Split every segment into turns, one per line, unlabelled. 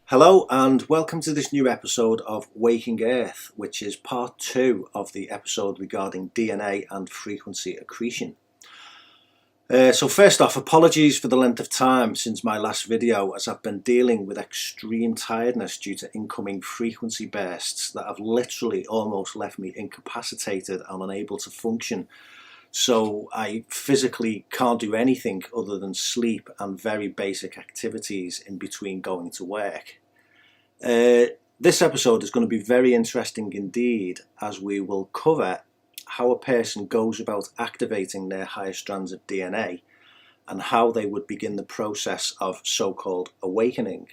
Hello and welcome to this new episode of Waking Earth, which is part 2 of the episode regarding DNA and frequency accretion. So first off, apologies for the length of time since my last video, as I've been dealing with extreme tiredness due to incoming frequency bursts that have literally almost left me incapacitated and unable to function. So I physically can't do anything other than sleep and very basic activities in between going to work. This episode is going to be very interesting indeed, as we will cover how a person goes about activating their higher strands of DNA and how they would begin the process of so-called awakening.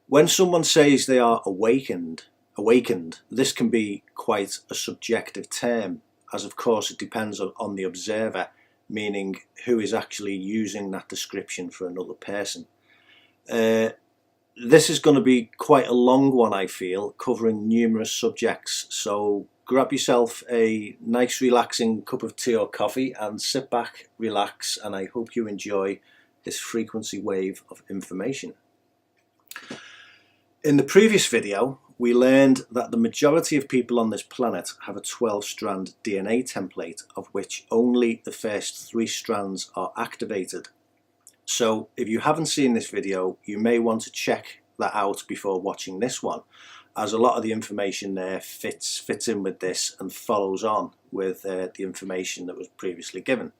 When someone says they are awakened, this can be quite a subjective term, as of course it depends on the observer, meaning who is actually using that description for another person. This is going to be quite a long one, I feel, covering numerous subjects, so grab yourself a nice relaxing cup of tea or coffee and sit back, relax, and I hope you enjoy this frequency wave of information. In the previous video, we learned that the majority of people on this planet have a 12-strand DNA template, of which only the first 3 strands are activated. So if you haven't seen this video, you may want to check that out before watching this one, as a lot of the information there fits in with this and follows on with the information that was previously given.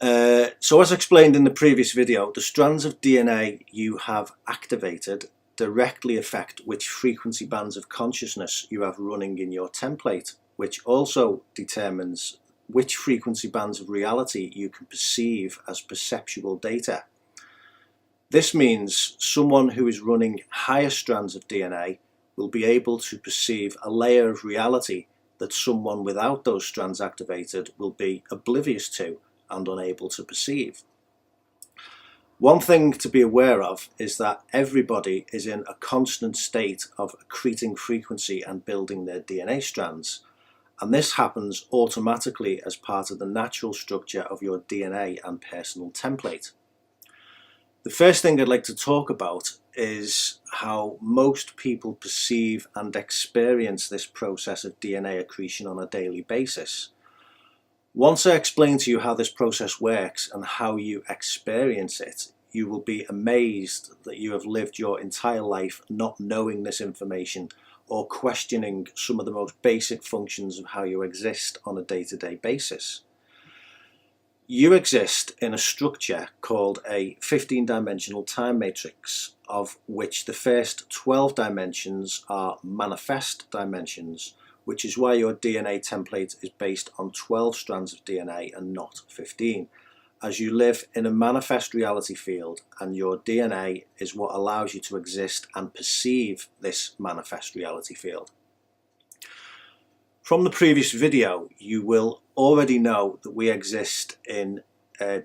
So as explained in the previous video, the strands of DNA you have activated directly affect which frequency bands of consciousness you have running in your template, which also determines which frequency bands of reality you can perceive as perceptual data. This means someone who is running higher strands of DNA will be able to perceive a layer of reality that someone without those strands activated will be oblivious to and unable to perceive. One thing to be aware of is that everybody is in a constant state of accreting frequency and building their DNA strands. And this happens automatically as part of the natural structure of your DNA and personal template. The first thing I'd like to talk about is how most people perceive and experience this process of DNA accretion on a daily basis. Once I explain to you how this process works and how you experience it, you will be amazed that you have lived your entire life not knowing this information or questioning some of the most basic functions of how you exist on a day-to-day basis. You exist in a structure called a 15-dimensional time matrix, of which the first 12 dimensions are manifest dimensions, which is why your DNA template is based on 12 strands of DNA and not 15, as you live in a manifest reality field, and your DNA is what allows you to exist and perceive this manifest reality field. From the previous video, you will already know that we exist in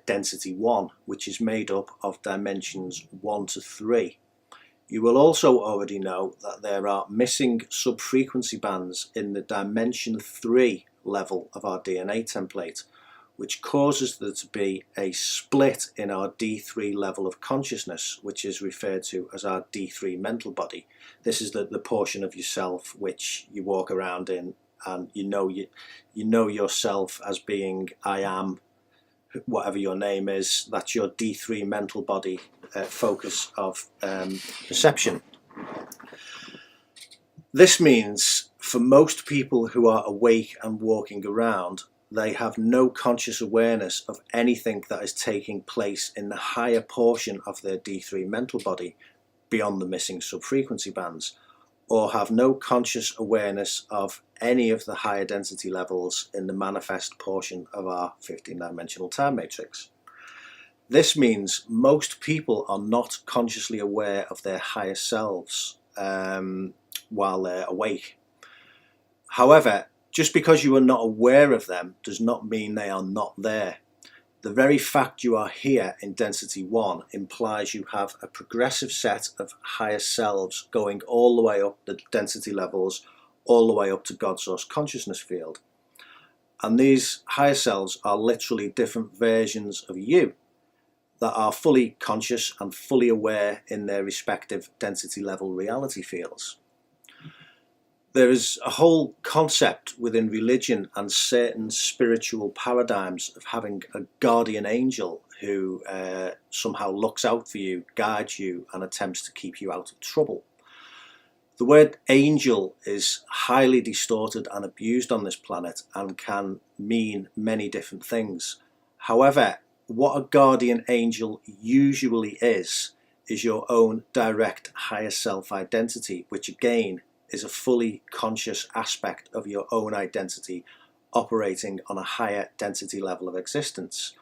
density 1, which is made up of dimensions 1 to 3. You will also already know that there are missing sub-frequency bands in the dimension 3 level of our DNA template, which causes there to be a split in our D3 level of consciousness, which is referred to as our D3 mental body. This is the portion of yourself which you walk around in, and you know yourself as being I am, whatever your name is. That's your D3 mental body focus of perception. This means for most people who are awake and walking around, they have no conscious awareness of anything that is taking place in the higher portion of their D3 mental body beyond the missing subfrequency bands, or have no conscious awareness of any of the higher density levels in the manifest portion of our 15-dimensional time matrix. This means most people are not consciously aware of their higher selves while they're awake. However, just because you are not aware of them does not mean they are not there. The very fact you are here in density 1 implies you have a progressive set of higher selves going all the way up the density levels, all the way up to God source consciousness field. And these higher selves are literally different versions of you that are fully conscious and fully aware in their respective density level reality fields. There is a whole concept within religion and certain spiritual paradigms of having a guardian angel who somehow looks out for you, guides you, and attempts to keep you out of trouble. The word angel is highly distorted and abused on this planet and can mean many different things. However, what a guardian angel usually is your own direct higher self identity, which again is a fully conscious aspect of your own identity operating on a higher density level of existence.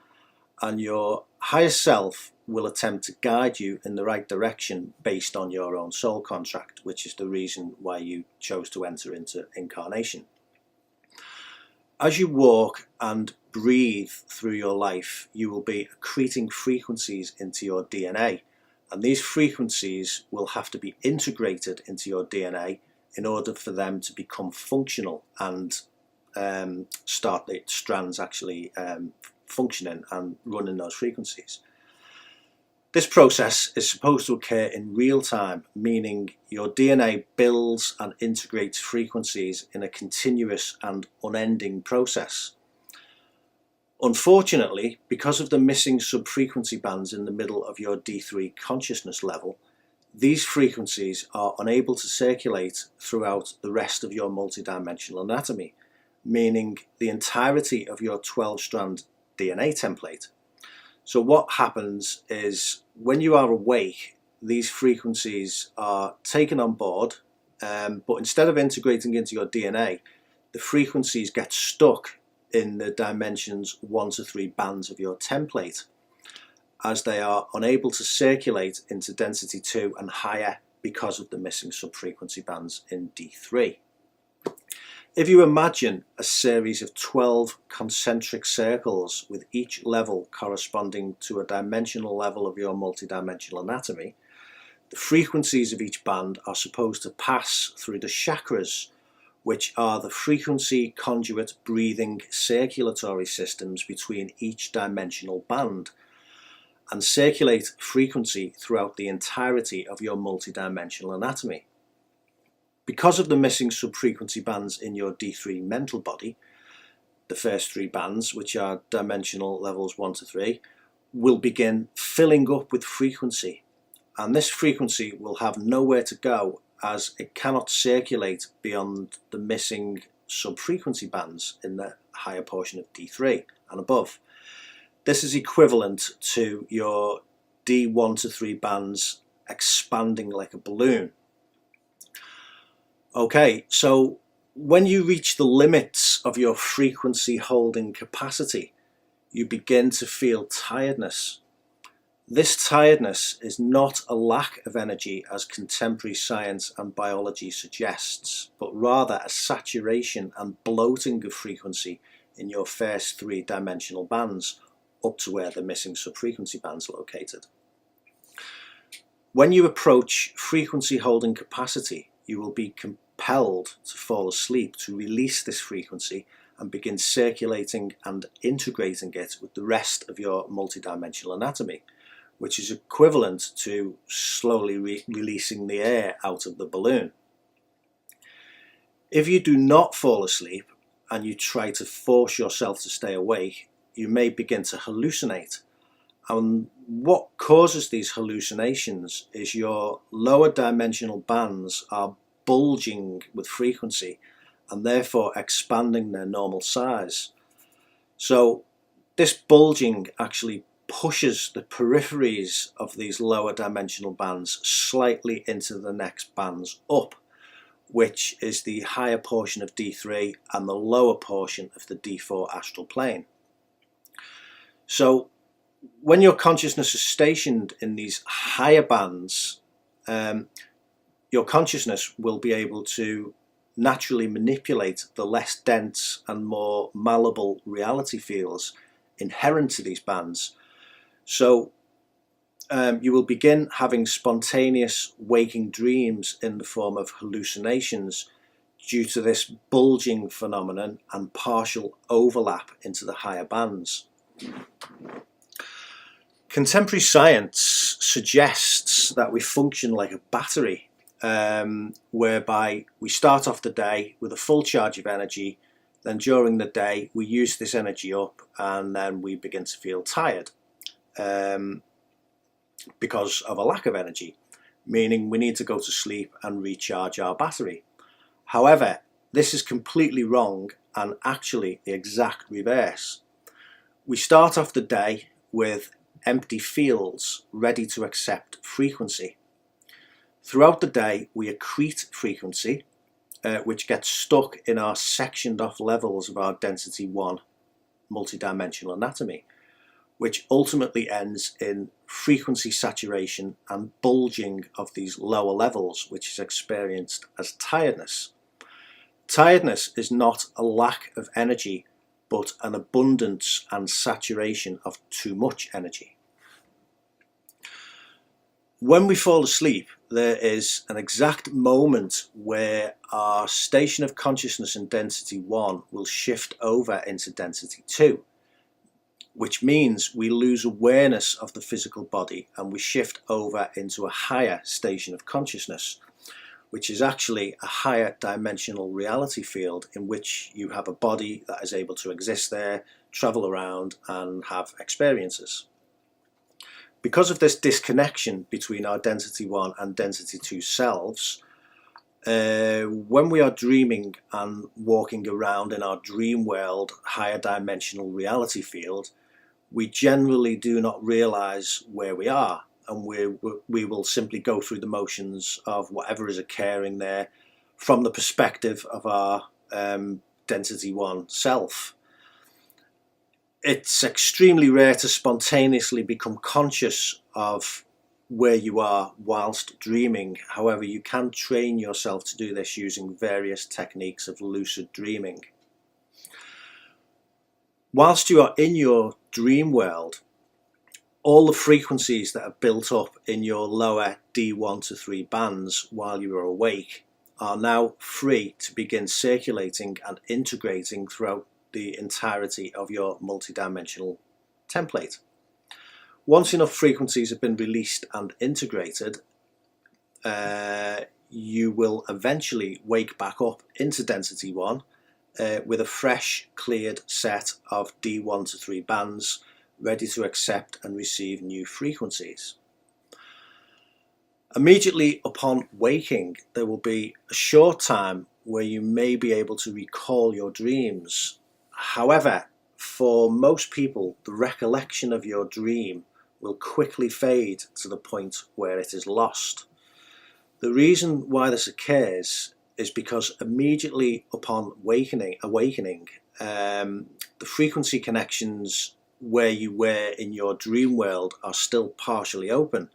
And your higher self will attempt to guide you in the right direction based on your own soul contract, which is the reason why you chose to enter into incarnation. As you walk and breathe through your life, you will be accreting frequencies into your DNA. And these frequencies will have to be integrated into your DNA in order for them to become functional and start the strands actually functioning and running those frequencies. This process is supposed to occur in real time, meaning your DNA builds and integrates frequencies in a continuous and unending process. Unfortunately, because of the missing subfrequency bands in the middle of your D3 consciousness level, these frequencies are unable to circulate throughout the rest of your multidimensional anatomy, meaning the entirety of your 12-strand DNA template. So what happens is when you are awake, these frequencies are taken on board, but instead of integrating into your DNA, the frequencies get stuck in the dimensions 1 to 3 bands of your template, as they are unable to circulate into density 2 and higher because of the missing subfrequency bands in D3. If you imagine a series of 12 concentric circles with each level corresponding to a dimensional level of your multidimensional anatomy, the frequencies of each band are supposed to pass through the chakras, which are the frequency conduit breathing circulatory systems between each dimensional band, and circulate frequency throughout the entirety of your multidimensional anatomy. Because of the missing subfrequency bands in your D3 mental body, the first 3 bands, which are dimensional levels 1 to 3, will begin filling up with frequency, and this frequency will have nowhere to go as it cannot circulate beyond the missing subfrequency bands in the higher portion of D3 and above. This is equivalent to your D1 to 3 bands expanding like a balloon. Okay, so when you reach the limits of your frequency holding capacity, you begin to feel tiredness. This tiredness is not a lack of energy as contemporary science and biology suggests, but rather a saturation and bloating of frequency in your first 3 dimensional bands, up to where the missing subfrequency bands are located. When you approach frequency holding capacity, you will be compelled to fall asleep to release this frequency and begin circulating and integrating it with the rest of your multidimensional anatomy, which is equivalent to slowly releasing the air out of the balloon. If you do not fall asleep and you try to force yourself to stay awake, you may begin to hallucinate. And what causes these hallucinations is your lower dimensional bands are bulging with frequency and therefore expanding their normal size. So this bulging actually pushes the peripheries of these lower dimensional bands slightly into the next bands up, which is the higher portion of D3 and the lower portion of the D4 astral plane. So when your consciousness is stationed in these higher bands, your consciousness will be able to naturally manipulate the less dense and more malleable reality fields inherent to these bands. So you will begin having spontaneous waking dreams in the form of hallucinations due to this bulging phenomenon and partial overlap into the higher bands. Contemporary science suggests that we function like a battery, whereby we start off the day with a full charge of energy, then during the day we use this energy up and then we begin to feel tired because of a lack of energy, meaning we need to go to sleep and recharge our battery. However, this is completely wrong and actually the exact reverse. We start off the day with empty fields ready to accept frequency. Throughout the day we accrete frequency, which gets stuck in our sectioned off levels of our density 1 multidimensional anatomy, which ultimately ends in frequency saturation and bulging of these lower levels, which is experienced as tiredness. Tiredness is not a lack of energy, but an abundance and saturation of too much energy. When we fall asleep, there is an exact moment where our station of consciousness in density 1 will shift over into density 2, which means we lose awareness of the physical body and we shift over into a higher station of consciousness, which is actually a higher dimensional reality field in which you have a body that is able to exist there, travel around and have experiences. Because of this disconnection between our density 1 and density 2 selves, when we are dreaming and walking around in our dream world, higher dimensional reality field, we generally do not realize where we are, and we will simply go through the motions of whatever is occurring there from the perspective of our density 1 self. It's extremely rare to spontaneously become conscious of where you are whilst dreaming. However, you can train yourself to do this using various techniques of lucid dreaming. Whilst you are in your dream world, all the frequencies that are built up in your lower D1 to 3 bands while you are awake are now free to begin circulating and integrating throughout the entirety of your multidimensional template. Once enough frequencies have been released and integrated, you will eventually wake back up into density 1 with a fresh cleared set of D1 to 3 bands ready to accept and receive new frequencies. Immediately upon waking, there will be a short time where you may be able to recall your dreams. However, for most people, the recollection of your dream will quickly fade to the point where it is lost. The reason why this occurs is because immediately upon awakening, the frequency connections where you were in your dream world are still partially open.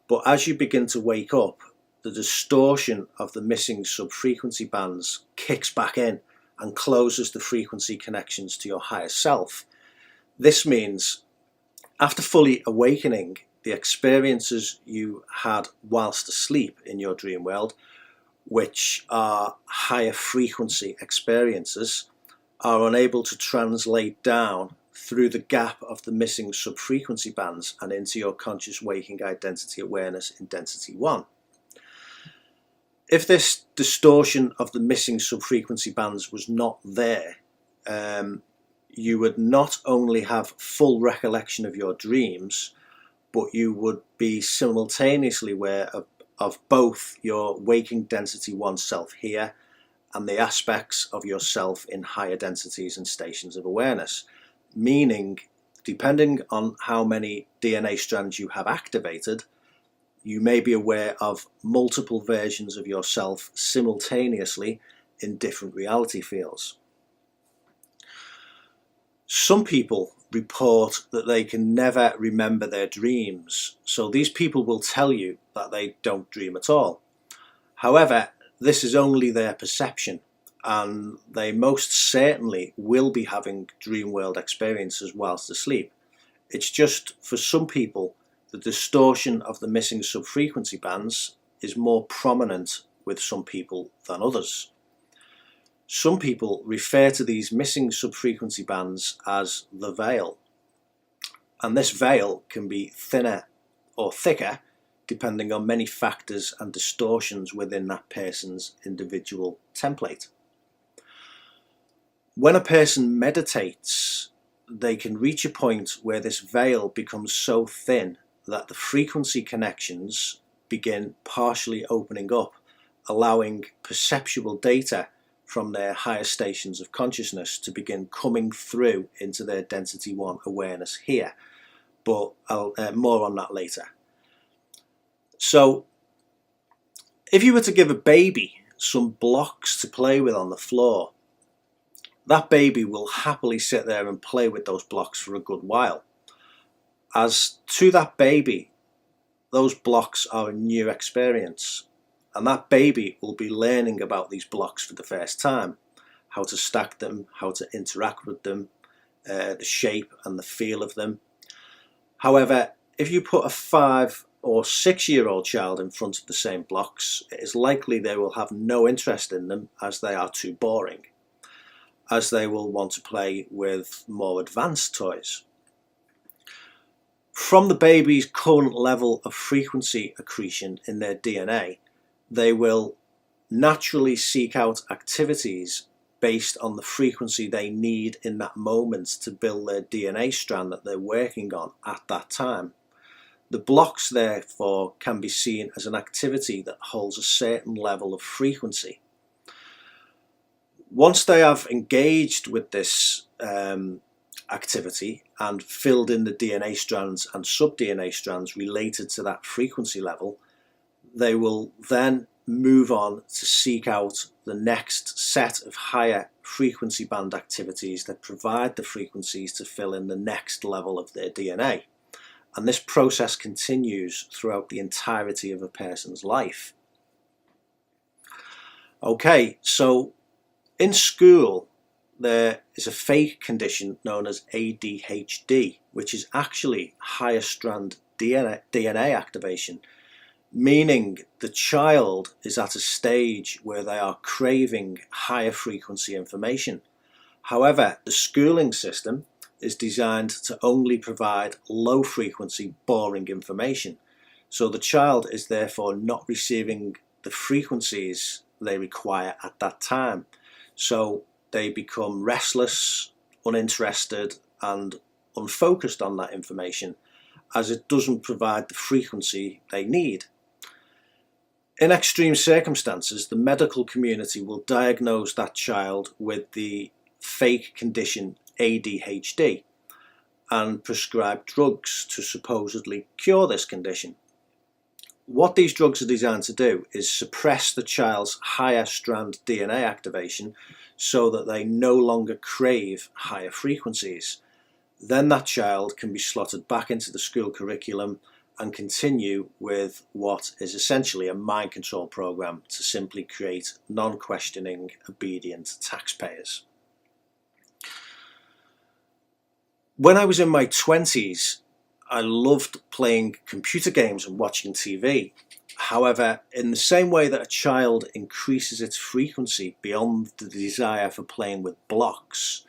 But as you begin to wake up, the distortion of the missing sub-frequency bands kicks back in and closes the frequency connections to your higher self. This means after fully awakening, the experiences you had whilst asleep in your dream world, which are higher frequency experiences, are unable to translate down through the gap of the missing sub-frequency bands and into your conscious waking identity awareness in density 1. If this distortion of the missing sub-frequency bands was not there, you would not only have full recollection of your dreams, but you would be simultaneously aware of both your waking density 1 self here and the aspects of yourself in higher densities and stations of awareness. Meaning, depending on how many DNA strands you have activated, you may be aware of multiple versions of yourself simultaneously in different reality fields. Some people report that they can never remember their dreams, so these people will tell you that they don't dream at all. However, this is only their perception. and they most certainly will be having dream world experiences whilst asleep. It's just for some people the distortion of the missing subfrequency bands is more prominent with some people than others. Some people refer to these missing subfrequency bands as the veil, and this veil can be thinner or thicker depending on many factors and distortions within that person's individual template. When a person meditates, they can reach a point where this veil becomes so thin that the frequency connections begin partially opening up, allowing perceptual data from their higher stations of consciousness to begin coming through into their density 1 awareness here, but I'll more on that later. So if you were to give a baby some blocks to play with on the floor, that baby will happily sit there and play with those blocks for a good while. As to that baby, those blocks are a new experience, and that baby will be learning about these blocks for the first time, how to stack them, how to interact with them, the shape and the feel of them. However, if you put a 5 or 6-year-old child in front of the same blocks, it is likely they will have no interest in them as they are too boring, as they will want to play with more advanced toys. From the baby's current level of frequency accretion in their DNA, they will naturally seek out activities based on the frequency they need in that moment to build their DNA strand that they're working on at that time. The blocks, therefore, can be seen as an activity that holds a certain level of frequency. Once they have engaged with this activity and filled in the DNA strands and sub-DNA strands related to that frequency level, they will then move on to seek out the next set of higher frequency band activities that provide the frequencies to fill in the next level of their DNA. And this process continues throughout the entirety of a person's life. Okay, so in school there is a fake condition known as ADHD, which is actually higher strand DNA activation, meaning the child is at a stage where they are craving higher frequency information. However, the schooling system is designed to only provide low frequency, boring information. So the child is therefore not receiving the frequencies they require at that time. So they become restless, uninterested, and unfocused on that information, as it doesn't provide the frequency they need. In extreme circumstances, the medical community will diagnose that child with the fake condition ADHD and prescribe drugs to supposedly cure this condition. What these drugs are designed to do is suppress the child's higher strand DNA activation so that they no longer crave higher frequencies. Then that child can be slotted back into the school curriculum and continue with what is essentially a mind control program to simply create non-questioning, obedient taxpayers. When I was in my 20s, I loved playing computer games and watching TV. However, in the same way that a child increases its frequency beyond the desire for playing with blocks,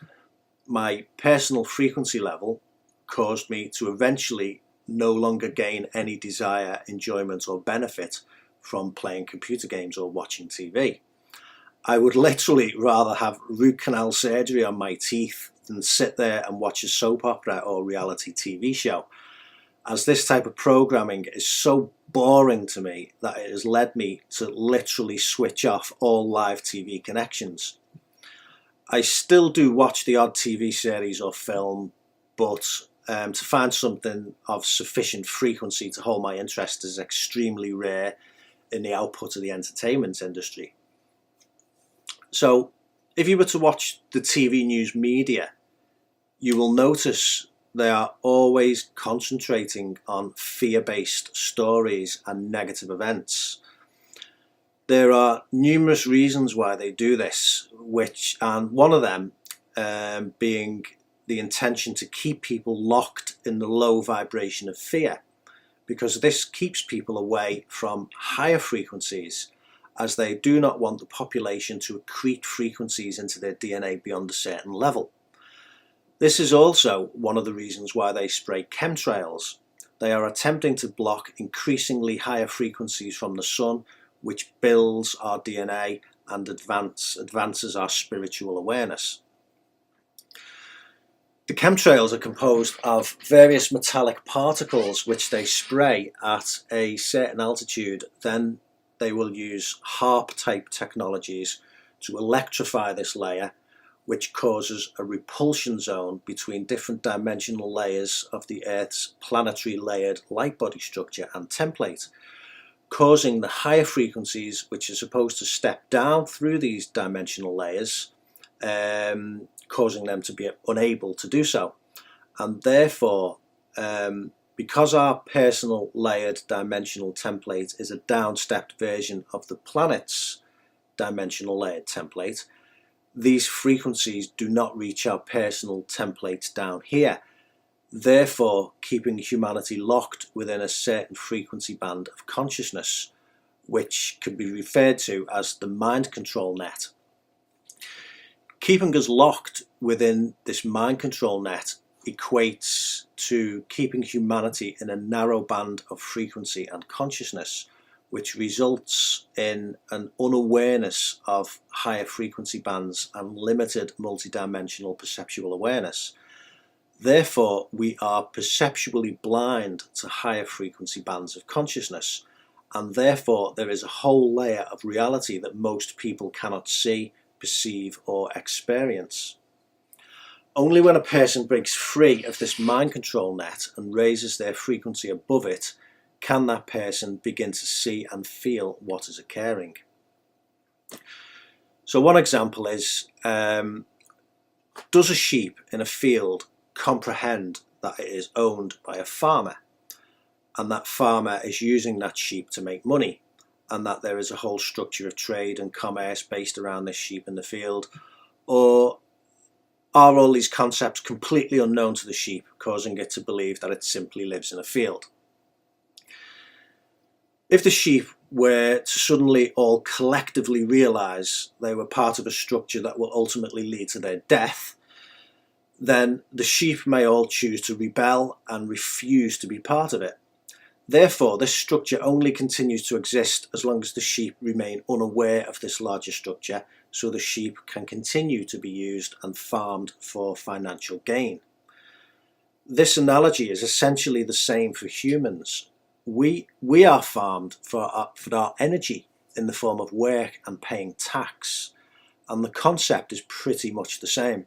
my personal frequency level caused me to eventually no longer gain any desire, enjoyment or benefit from playing computer games or watching TV. I would literally rather have root canal surgery on my teeth than sit there and watch a soap opera or reality TV show, as this type of programming is so boring to me that it has led me to literally switch off all live TV connections. I still do watch the odd TV series or film, but to find something of sufficient frequency to hold my interest is extremely rare in the output of the entertainment industry. So if you were to watch the TV news media, you will notice they are always concentrating on fear-based stories and negative events. There are numerous reasons why they do this, and one of them being the intention to keep people locked in the low vibration of fear, because this keeps people away from higher frequencies, as they do not want the population to accrete frequencies into their DNA beyond a certain level. This is also one of the reasons why they spray chemtrails. They are attempting to block increasingly higher frequencies from the sun, which builds our DNA and advances our spiritual awareness. The chemtrails are composed of various metallic particles which they spray at a certain altitude. Then they will use HAARP type technologies to electrify this layer, which causes a repulsion zone between different dimensional layers of the Earth's planetary layered light body structure and template, causing the higher frequencies, which are supposed to step down through these dimensional layers, causing them to be unable to do so. And therefore, because our personal layered dimensional template is a downstepped version of the planet's dimensional layered template, these frequencies do not reach our personal templates down here, therefore keeping humanity locked within a certain frequency band of consciousness, which can be referred to as the mind control net. Keeping us locked within this mind control net equates to keeping humanity in a narrow band of frequency and consciousness, which results in an unawareness of higher frequency bands and limited multidimensional perceptual awareness. Therefore, we are perceptually blind to higher frequency bands of consciousness, and therefore there is a whole layer of reality that most people cannot see, perceive, or experience. Only when a person breaks free of this mind control net and raises their frequency above it can that person begin to see and feel what is occurring. So one example is, does a sheep in a field comprehend that it is owned by a farmer, and that farmer is using that sheep to make money, and that there is a whole structure of trade and commerce based around this sheep in the field? Or are all these concepts completely unknown to the sheep, causing it to believe that it simply lives in a field? If the sheep were to suddenly all collectively realise they were part of a structure that will ultimately lead to their death, then the sheep may all choose to rebel and refuse to be part of it. Therefore, this structure only continues to exist as long as the sheep remain unaware of this larger structure, so the sheep can continue to be used and farmed for financial gain. This analogy is essentially the same for humans. We are farmed for our energy in the form of work and paying tax, and the concept is pretty much the same.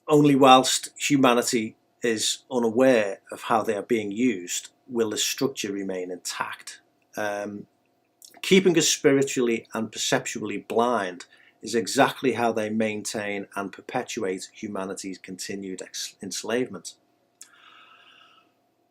Only whilst humanity is unaware of how they are being used will the structure remain intact. Keeping us spiritually and perceptually blind is exactly how they maintain and perpetuate humanity's continued enslavement.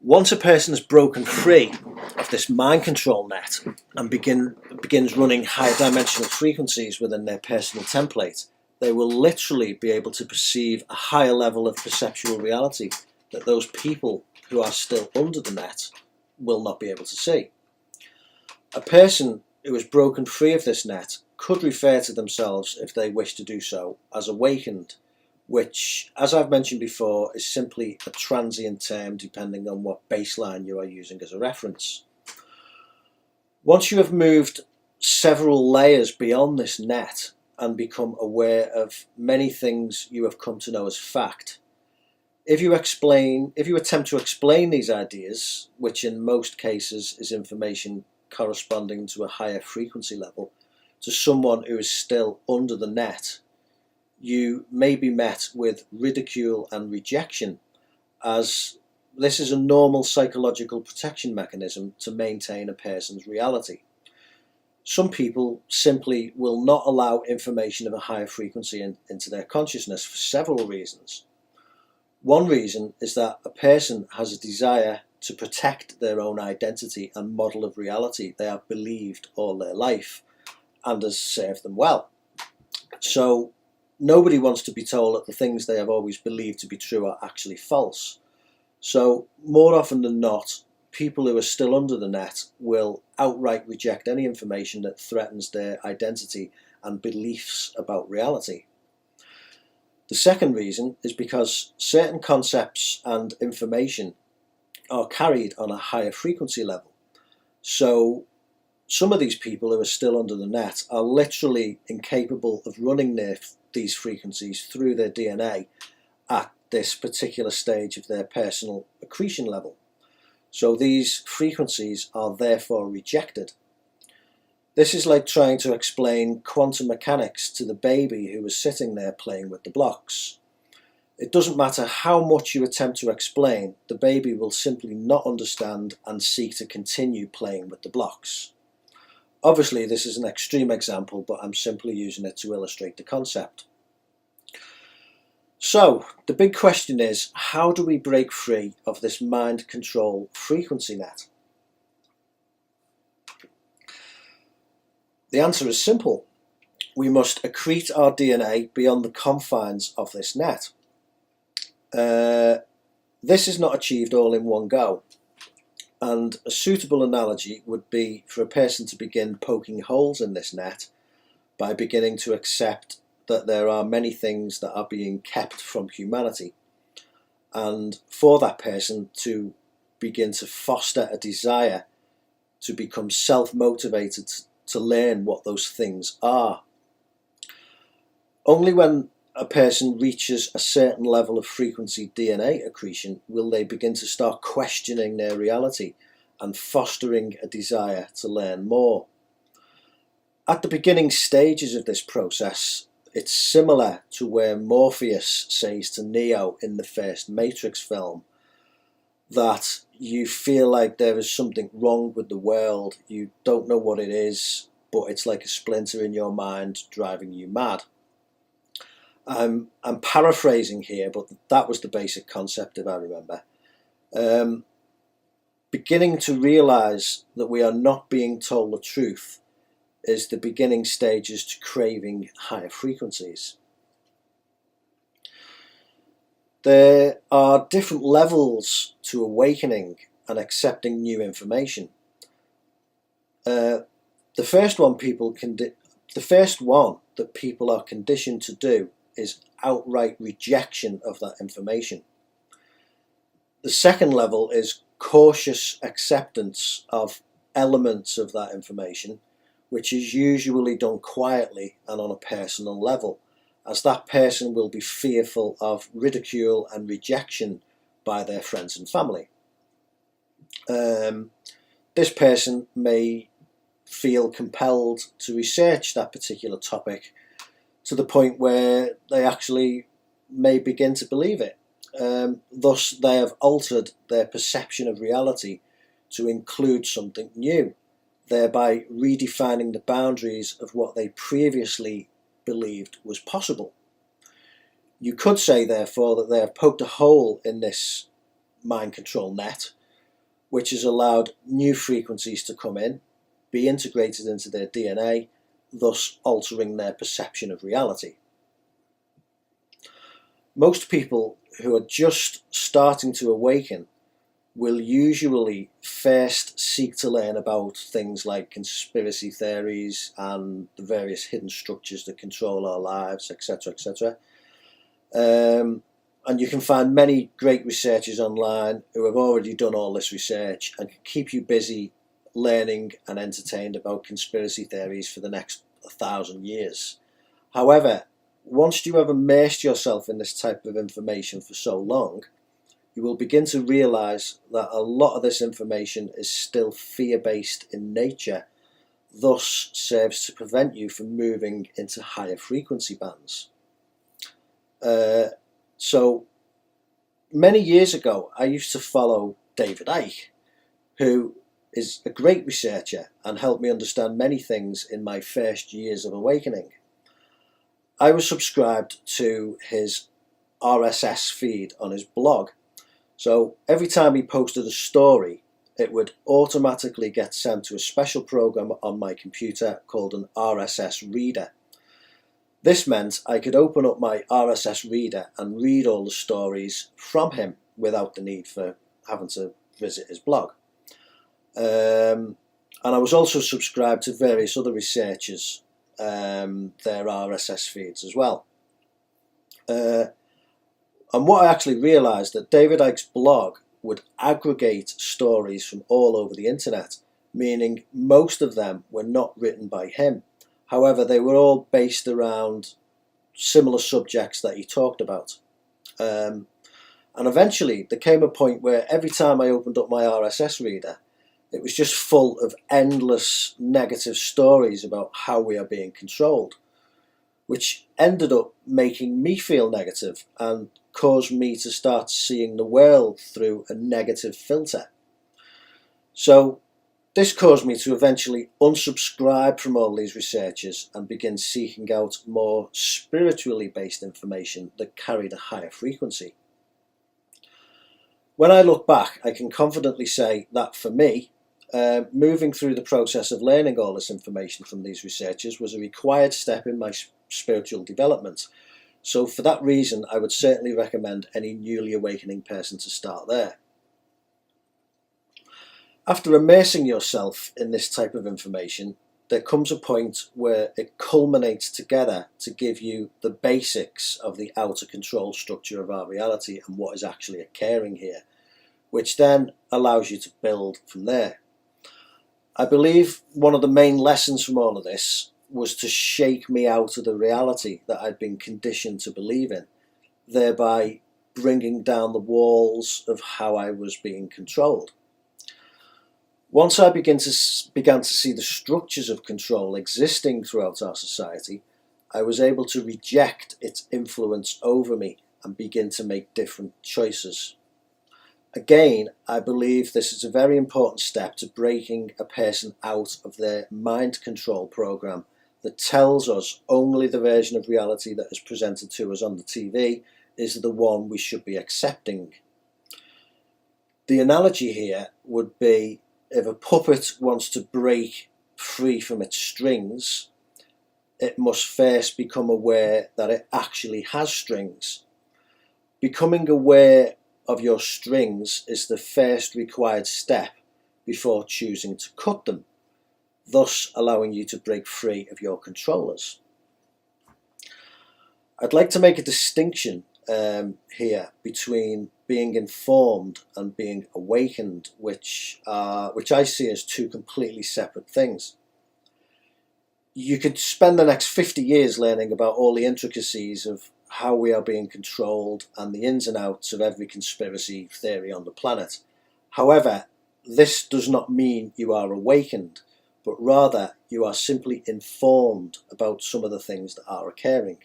Once a person has broken free of this mind control net and begins running higher dimensional frequencies within their personal template, they will literally be able to perceive a higher level of perceptual reality that those people who are still under the net will not be able to see. A person who has broken free of this net could refer to themselves, if they wish to do so, as awakened, which, as I've mentioned before, is simply a transient term depending on what baseline you are using as a reference. Once you have moved several layers beyond this net and become aware of many things you have come to know as fact, if you attempt to explain these ideas, which in most cases is information corresponding to a higher frequency level, to someone who is still under the net, you may be met with ridicule and rejection, as this is a normal psychological protection mechanism to maintain a person's reality. Some people simply will not allow information of a higher frequency into their consciousness for several reasons. One reason is that a person has a desire to protect their own identity and model of reality they have believed all their life and has served them well. So nobody wants to be told that the things they have always believed to be true are actually false. So more often than not, people who are still under the net will outright reject any information that threatens their identity and beliefs about reality. The second reason is because certain concepts and information are carried on a higher frequency level. So some of these people who are still under the net are literally incapable of running these frequencies through their DNA at this particular stage of their personal accretion level. So these frequencies are therefore rejected. This is like trying to explain quantum mechanics to the baby who was sitting there playing with the blocks. It doesn't matter how much you attempt to explain, the baby will simply not understand and seek to continue playing with the blocks. Obviously, this is an extreme example, but I'm simply using it to illustrate the concept. So, the big question is, how do we break free of this mind control frequency net? The answer is simple. We must accrete our DNA beyond the confines of this net. This is not achieved all in one go, and a suitable analogy would be for a person to begin poking holes in this net by beginning to accept that there are many things that are being kept from humanity, and for that person to begin to foster a desire to become self-motivated to learn what those things are. Only when a person reaches a certain level of frequency DNA accretion will they begin to start questioning their reality and fostering a desire to learn more. At the beginning stages of this process, it's similar to where Morpheus says to Neo in the first Matrix film that you feel like there is something wrong with the world, you don't know what it is, but it's like a splinter in your mind driving you mad. I'm paraphrasing here, but that was the basic concept, if I remember. Beginning to realise that we are not being told the truth is the beginning stages to craving higher frequencies. There are different levels to awakening and accepting new information. The first one that people are conditioned to do is outright rejection of that information. The second level is cautious acceptance of elements of that information, which is usually done quietly and on a personal level, as that person will be fearful of ridicule and rejection by their friends and family. This person may feel compelled to research that particular topic to the point where they actually may begin to believe it. Thus, they have altered their perception of reality to include something new, thereby redefining the boundaries of what they previously believed was possible. You could say, therefore, that they have poked a hole in this mind control net, which has allowed new frequencies to come in, be integrated into their DNA, thus altering their perception of reality. Most people who are just starting to awaken will usually first seek to learn about things like conspiracy theories and the various hidden structures that control our lives, etc., etc. And you can find many great researchers online who have already done all this research and can keep you busy learning and entertained about conspiracy theories for the next 1,000 years. However, once you have immersed yourself in this type of information for so long, you will begin to realise that a lot of this information is still fear-based in nature, thus serves to prevent you from moving into higher frequency bands. So many years ago, I used to follow David Icke, who is a great researcher and helped me understand many things in my first years of awakening. I was subscribed to his RSS feed on his blog, So every time he posted a story, it would automatically get sent to a special program on my computer called an RSS reader. This meant I could open up my RSS reader and read all the stories from him without the need for having to visit his blog. And I was also subscribed to various other researchers, their RSS feeds as well. And what I actually realised, that David Icke's blog would aggregate stories from all over the internet, meaning most of them were not written by him. However, they were all based around similar subjects that he talked about. And eventually there came a point where every time I opened up my RSS reader, it was just full of endless negative stories about how we are being controlled, which ended up making me feel negative and caused me to start seeing the world through a negative filter. So this caused me to eventually unsubscribe from all these researchers and begin seeking out more spiritually based information that carried a higher frequency. When I look back, I can confidently say that for me, moving through the process of learning all this information from these researchers was a required step in my spiritual development. So for that reason, I would certainly recommend any newly awakening person to start there. After immersing yourself in this type of information, there comes a point where it culminates together to give you the basics of the outer control structure of our reality and what is actually occurring here, which then allows you to build from there. I believe one of the main lessons from all of this was to shake me out of the reality that I'd been conditioned to believe in, thereby bringing down the walls of how I was being controlled. Once I began to see the structures of control existing throughout our society, I was able to reject its influence over me and begin to make different choices. Again, I believe this is a very important step to breaking a person out of their mind control program that tells us only the version of reality that is presented to us on the TV is the one we should be accepting. The analogy here would be, if a puppet wants to break free from its strings, it must first become aware that it actually has strings. Becoming aware of your strings is the first required step before choosing to cut them, thus allowing you to break free of your controllers. I'd like to make a distinction here between being informed and being awakened, which I see as two completely separate things. You could spend the next 50 years learning about all the intricacies of how we are being controlled and the ins and outs of every conspiracy theory on the planet. However, this does not mean you are awakened, but rather you are simply informed about some of the things that are occurring.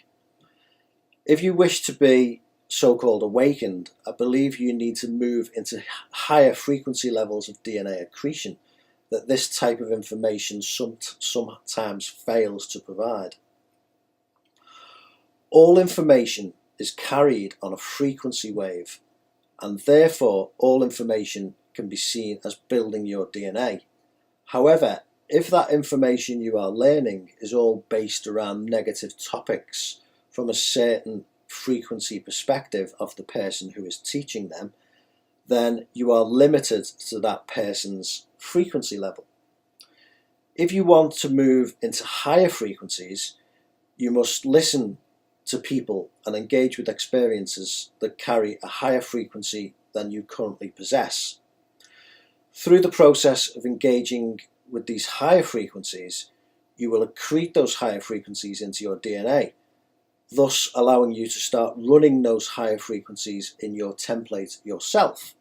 If you wish to be so-called awakened, I believe you need to move into higher frequency levels of DNA accretion that this type of information sometimes fails to provide. All information is carried on a frequency wave, and therefore all information can be seen as building your DNA. However, if that information you are learning is all based around negative topics from a certain frequency perspective of the person who is teaching them, then you are limited to that person's frequency level. If you want to move into higher frequencies, you must listen to people and engage with experiences that carry a higher frequency than you currently possess. Through the process of engaging with these higher frequencies, you will accrete those higher frequencies into your DNA, thus allowing you to start running those higher frequencies in your template yourself.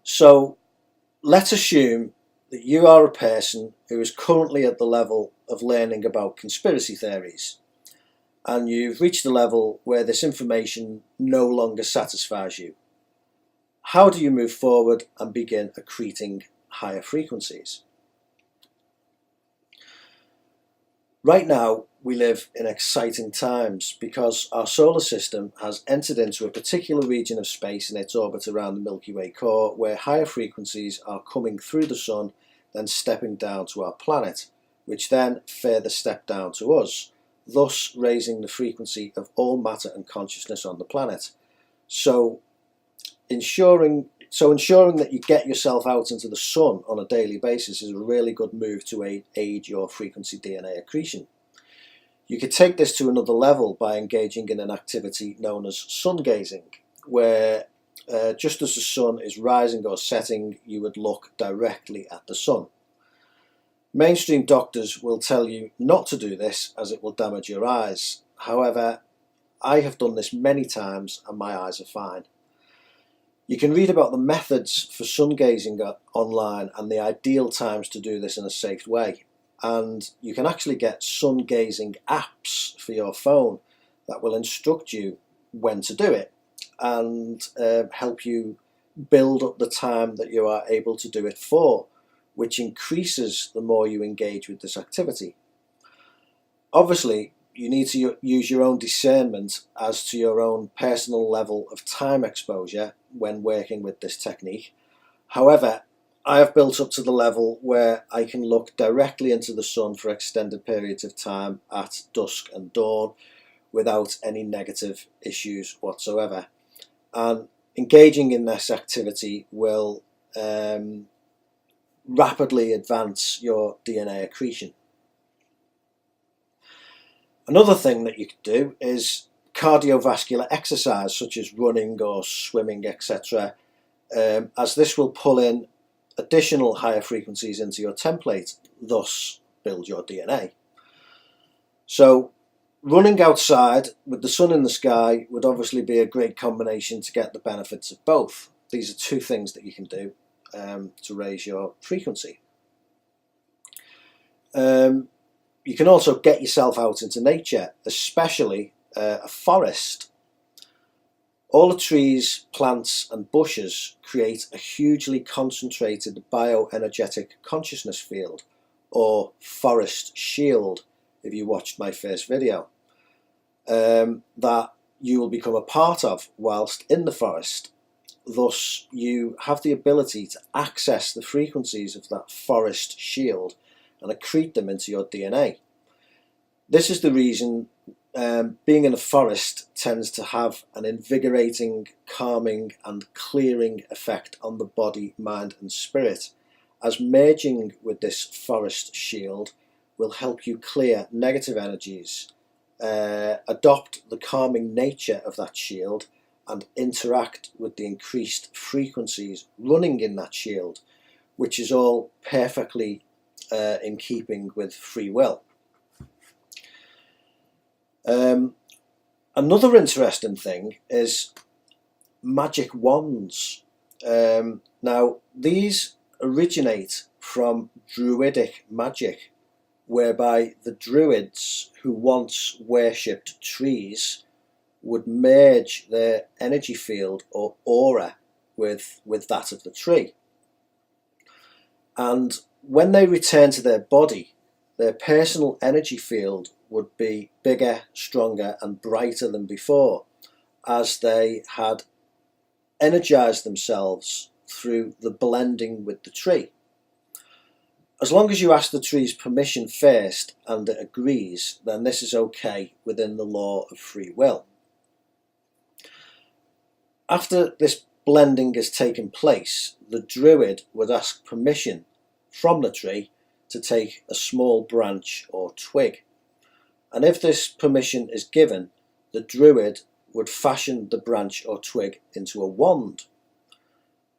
So let's assume that you are a person who is currently at the level of learning about conspiracy theories, and you've reached a level where this information no longer satisfies you. How do you move forward and begin accreting higher frequencies? Right now, we live in exciting times because our solar system has entered into a particular region of space in its orbit around the Milky Way core where higher frequencies are coming through the sun, then stepping down to our planet, which then further step down to us, thus raising the frequency of all matter and consciousness on the planet. So ensuring that you get yourself out into the sun on a daily basis is a really good move to aid your frequency DNA accretion. You could take this to another level by engaging in an activity known as sun gazing, where just as the sun is rising or setting, you would look directly at the sun. Mainstream doctors will tell you not to do this as it will damage your eyes. However, I have done this many times and my eyes are fine. You can read about the methods for sun gazing online and the ideal times to do this in a safe way. And you can actually get sun gazing apps for your phone that will instruct you when to do it and help you build up the time that you are able to do it for, which increases the more you engage with this activity. Obviously, you need to use your own discernment as to your own personal level of time exposure when working with this technique. However, I have built up to the level where I can look directly into the sun for extended periods of time at dusk and dawn without any negative issues whatsoever. And engaging in this activity will rapidly advance your DNA accretion. Another thing that you could do is cardiovascular exercise such as running or swimming, etc., as this will pull in additional higher frequencies into your template, thus build your DNA. So running outside with the sun in the sky would obviously be a great combination to get the benefits of both. These are two things that you can do to raise your frequency. You can also get yourself out into nature, especially a forest. All the trees, plants and bushes create a hugely concentrated bioenergetic consciousness field, or forest shield if you watched my first video, that you will become a part of whilst in the forest. Thus you have the ability to access the frequencies of that forest shield and accrete them into your DNA. This is the reason being in a forest tends to have an invigorating, calming and clearing effect on the body, mind and spirit, as merging with this forest shield will help you clear negative energies, adopt the calming nature of that shield and interact with the increased frequencies running in that shield, which is all perfectly in keeping with free will. Another interesting thing is magic wands. Now these originate from Druidic magic, whereby the Druids who once worshipped trees would merge their energy field or aura with that of the tree. And when they return to their body, their personal energy field would be bigger, stronger and brighter than before, as they had energized themselves through the blending with the tree. As long as you ask the tree's permission first and it agrees, then this is okay within the law of free will. After this blending has taken place, the druid would ask permission from the tree to take a small branch or twig. And if this permission is given, the druid would fashion the branch or twig into a wand.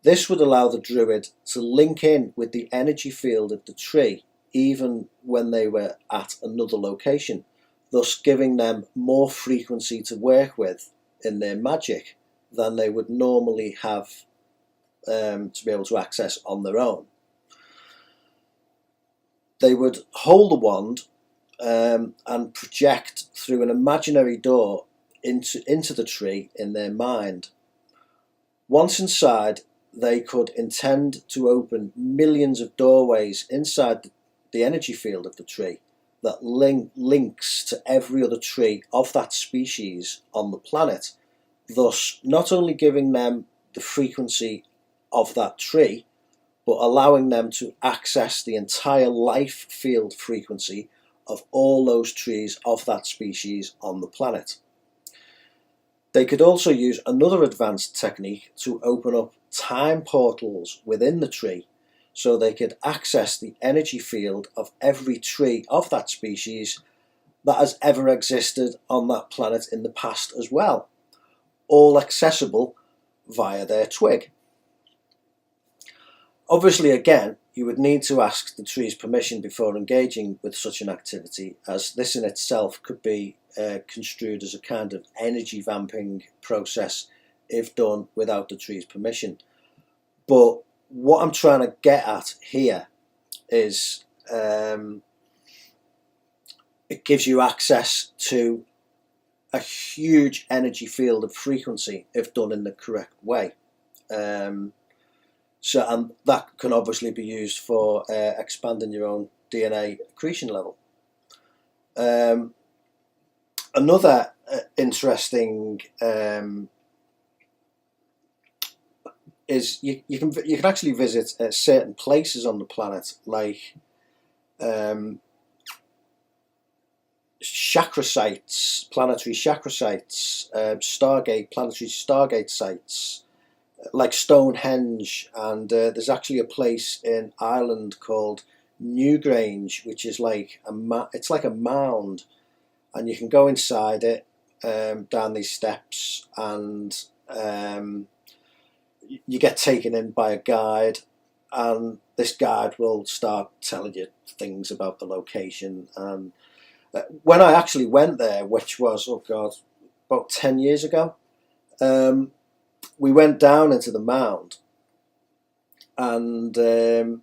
This would allow the druid to link in with the energy field of the tree even when they were at another location, thus giving them more frequency to work with in their magic than they would normally have to be able to access on their own. They would hold the wand and project through an imaginary door into the tree in their mind. Once inside, they could intend to open millions of doorways inside the energy field of the tree, that links to every other tree of that species on the planet, thus not only giving them the frequency of that tree, but allowing them to access the entire life field frequency of all those trees of that species on the planet. They could also use another advanced technique to open up time portals within the tree, so they could access the energy field of every tree of that species that has ever existed on that planet in the past as well, all accessible via their twig. Obviously, again, you would need to ask the tree's permission before engaging with such an activity, as this in itself could be construed as a kind of energy vamping process if done without the tree's permission. But what I'm trying to get at here is it gives you access to a huge energy field of frequency if done in the correct way. And that can obviously be used for expanding your own DNA accretion level. Another interesting is you can actually visit certain places on the planet, like chakra sites, planetary chakra sites, planetary Stargate sites, like Stonehenge, and there's actually a place in Ireland called Newgrange, which is like it's like a mound, and you can go inside it down these steps, and you get taken in by a guide, and this guide will start telling you things about the location. And when I actually went there, which was, oh God, about 10 years ago, we went down into the mound, and the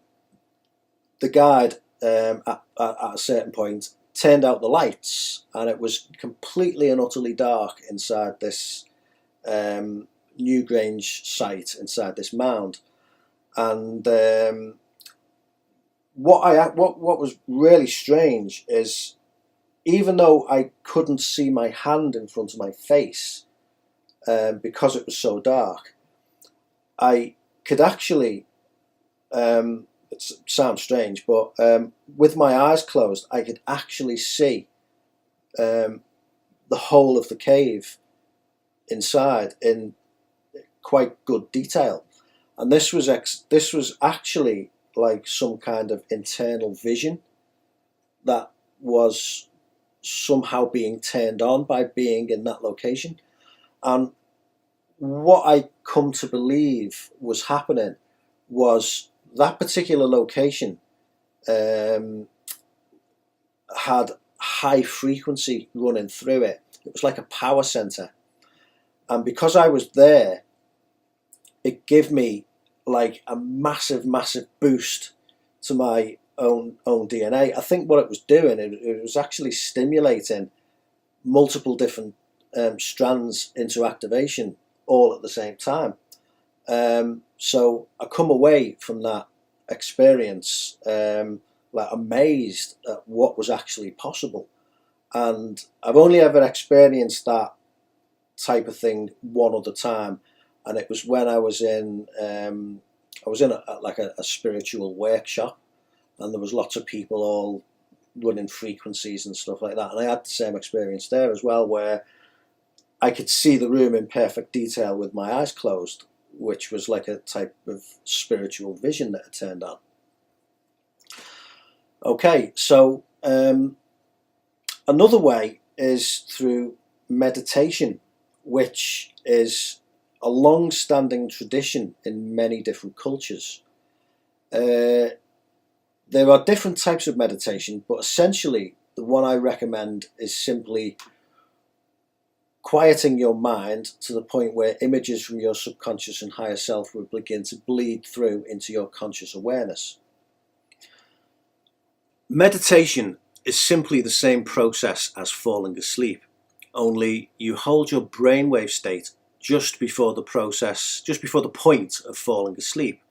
guide at a certain point turned out the lights, and it was completely and utterly dark inside this Newgrange site, inside this mound. And what was really strange is, even though I couldn't see my hand in front of my face because it was so dark, I could actually, it sounds strange, but with my eyes closed, I could actually see the whole of the cave inside in quite good detail. And this was actually like some kind of internal vision that was somehow being turned on by being in that location. And what I come to believe was happening was that particular location had high frequency running through it. It was like a power center, and because I was there, it gave me like a massive boost to my own DNA. I think what it was doing, it was actually stimulating multiple different strands into activation all at the same time. So I come away from that experience like amazed at what was actually possible. And I've only ever experienced that type of thing one other time, and it was when I was in a spiritual workshop, and there was lots of people all running frequencies and stuff like that, and I had the same experience there as well, where I could see the room in perfect detail with my eyes closed, which was like a type of spiritual vision that had turned on. Okay, so another way is through meditation, which is a long-standing tradition in many different cultures. There are different types of meditation, but essentially the one I recommend is simply quieting your mind to the point where images from your subconscious and higher self will begin to bleed through into your conscious awareness. Meditation is simply the same process as falling asleep, only you hold your brainwave state just before the point of falling asleep,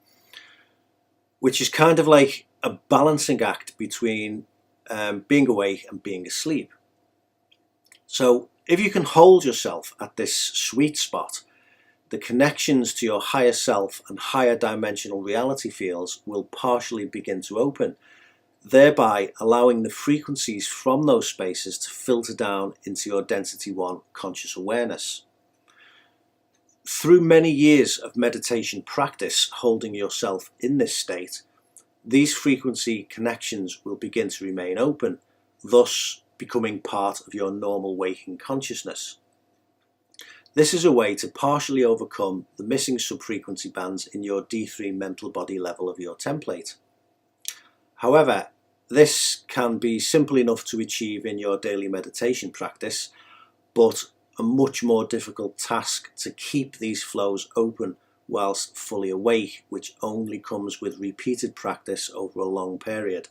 which is kind of like a balancing act between being awake and being asleep. So if you can hold yourself at this sweet spot, the connections to your higher self and higher dimensional reality fields will partially begin to open, thereby allowing the frequencies from those spaces to filter down into your Density 1 conscious awareness. Through many years of meditation practice holding yourself in this state, these frequency connections will begin to remain open, thus becoming part of your normal waking consciousness. This is a way to partially overcome the missing subfrequency bands in your D3 mental body level of your template. However, this can be simple enough to achieve in your daily meditation practice, but a much more difficult task to keep these flows open whilst fully awake, which only comes with repeated practice over a long period.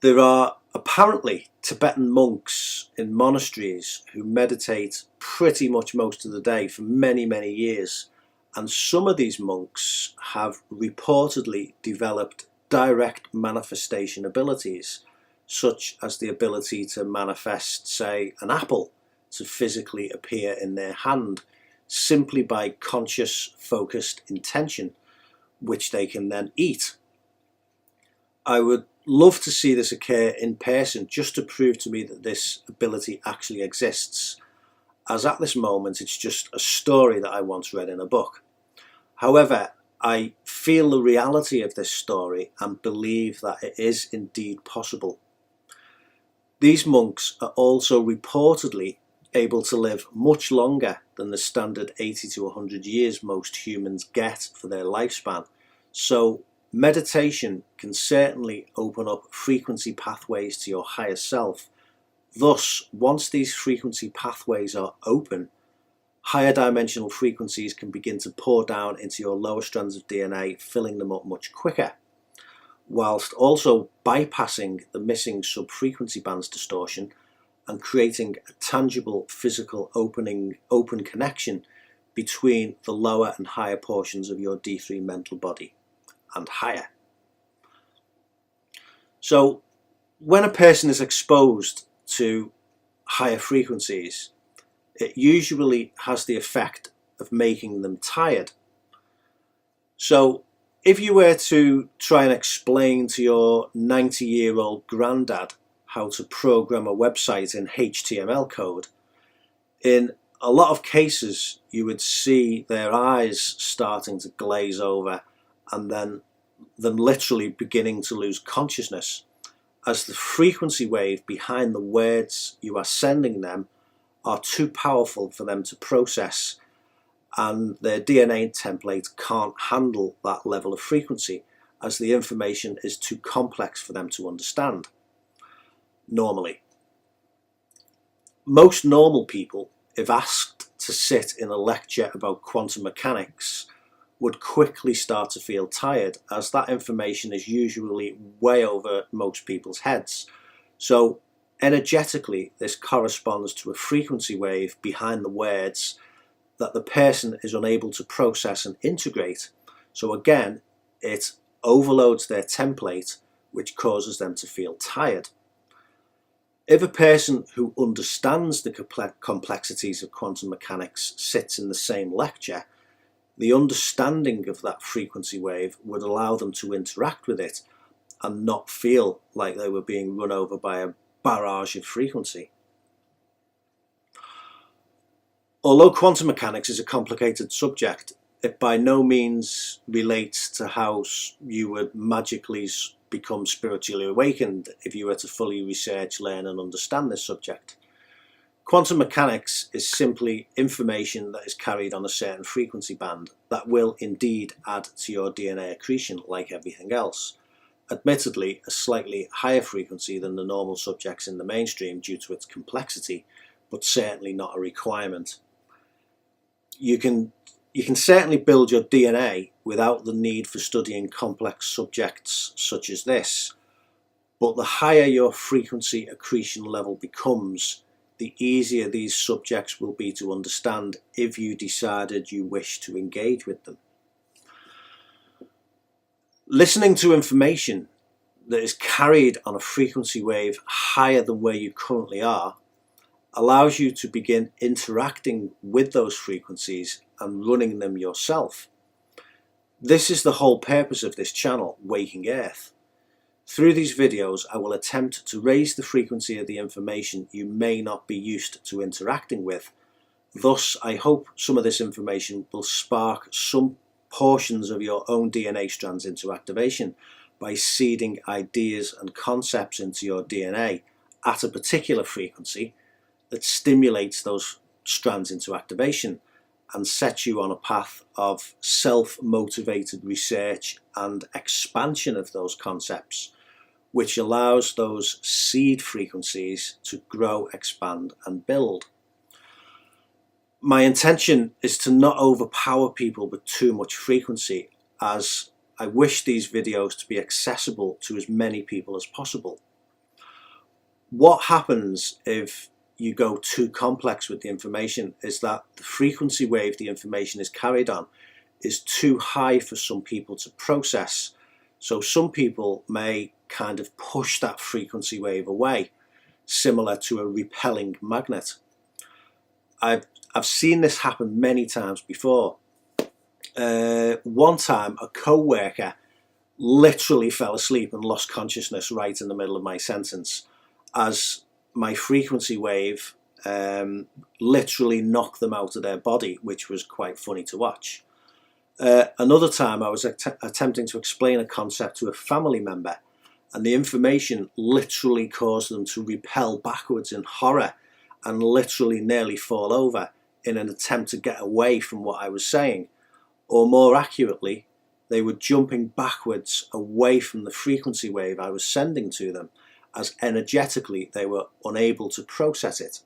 There are apparently Tibetan monks in monasteries who meditate pretty much most of the day for many, many years, and some of these monks have reportedly developed direct manifestation abilities, such as the ability to manifest, say, an apple to physically appear in their hand simply by conscious, focused intention, which they can then eat. I would love to see this occur in person just to prove to me that this ability actually exists, as at this moment it's just a story that I once read in a book. However, I feel the reality of this story and believe that it is indeed possible. These monks are also reportedly able to live much longer than the standard 80 to 100 years most humans get for their lifespan, so meditation can certainly open up frequency pathways to your higher self. Thus, once these frequency pathways are open, higher dimensional frequencies can begin to pour down into your lower strands of DNA, filling them up much quicker, whilst also bypassing the missing sub-frequency bands distortion and creating a tangible physical open connection between the lower and higher portions of your D3 mental body and higher. So when a person is exposed to higher frequencies, it usually has the effect of making them tired. So if you were to try and explain to your 90-year-old granddad how to program a website in HTML code, in a lot of cases you would see their eyes starting to glaze over and then them literally beginning to lose consciousness, as the frequency wave behind the words you are sending them are too powerful for them to process, and their DNA template can't handle that level of frequency as the information is too complex for them to understand. Normally, most normal people, if asked to sit in a lecture about quantum mechanics, would quickly start to feel tired, as that information is usually way over most people's heads. So energetically, this corresponds to a frequency wave behind the words that the person is unable to process and integrate. So again, it overloads their template, which causes them to feel tired. If a person who understands the complexities of quantum mechanics sits in the same lecture, the understanding of that frequency wave would allow them to interact with it and not feel like they were being run over by a barrage of frequency. Although quantum mechanics is a complicated subject, it by no means relates to how you would magically become spiritually awakened if you were to fully research, learn and understand this subject. Quantum mechanics is simply information that is carried on a certain frequency band that will indeed add to your DNA accretion like everything else. Admittedly, a slightly higher frequency than the normal subjects in the mainstream due to its complexity, but certainly not a requirement. You can certainly build your DNA without the need for studying complex subjects such as this, but the higher your frequency accretion level becomes, the easier these subjects will be to understand if you decided you wish to engage with them. Listening to information that is carried on a frequency wave higher than where you currently are allows you to begin interacting with those frequencies and running them yourself. This is the whole purpose of this channel, Waking Earth. Through these videos, I will attempt to raise the frequency of the information you may not be used to interacting with. Thus, I hope some of this information will spark some portions of your own DNA strands into activation by seeding ideas and concepts into your DNA at a particular frequency that stimulates those strands into activation and sets you on a path of self-motivated research and expansion of those concepts, which allows those seed frequencies to grow, expand and build. My intention is to not overpower people with too much frequency, as I wish these videos to be accessible to as many people as possible. What happens if you go too complex with the information is that the frequency wave the information is carried on is too high for some people to process. So some people may kind of push that frequency wave away, similar to a repelling magnet. I've seen this happen many times before. One time a co-worker literally fell asleep and lost consciousness right in the middle of my sentence, as my frequency wave literally knocked them out of their body, which was quite funny to watch. Another time I was attempting to explain a concept to a family member, and the information literally caused them to repel backwards in horror and literally nearly fall over in an attempt to get away from what I was saying. Or more accurately, they were jumping backwards away from the frequency wave I was sending to them, as energetically they were unable to process it.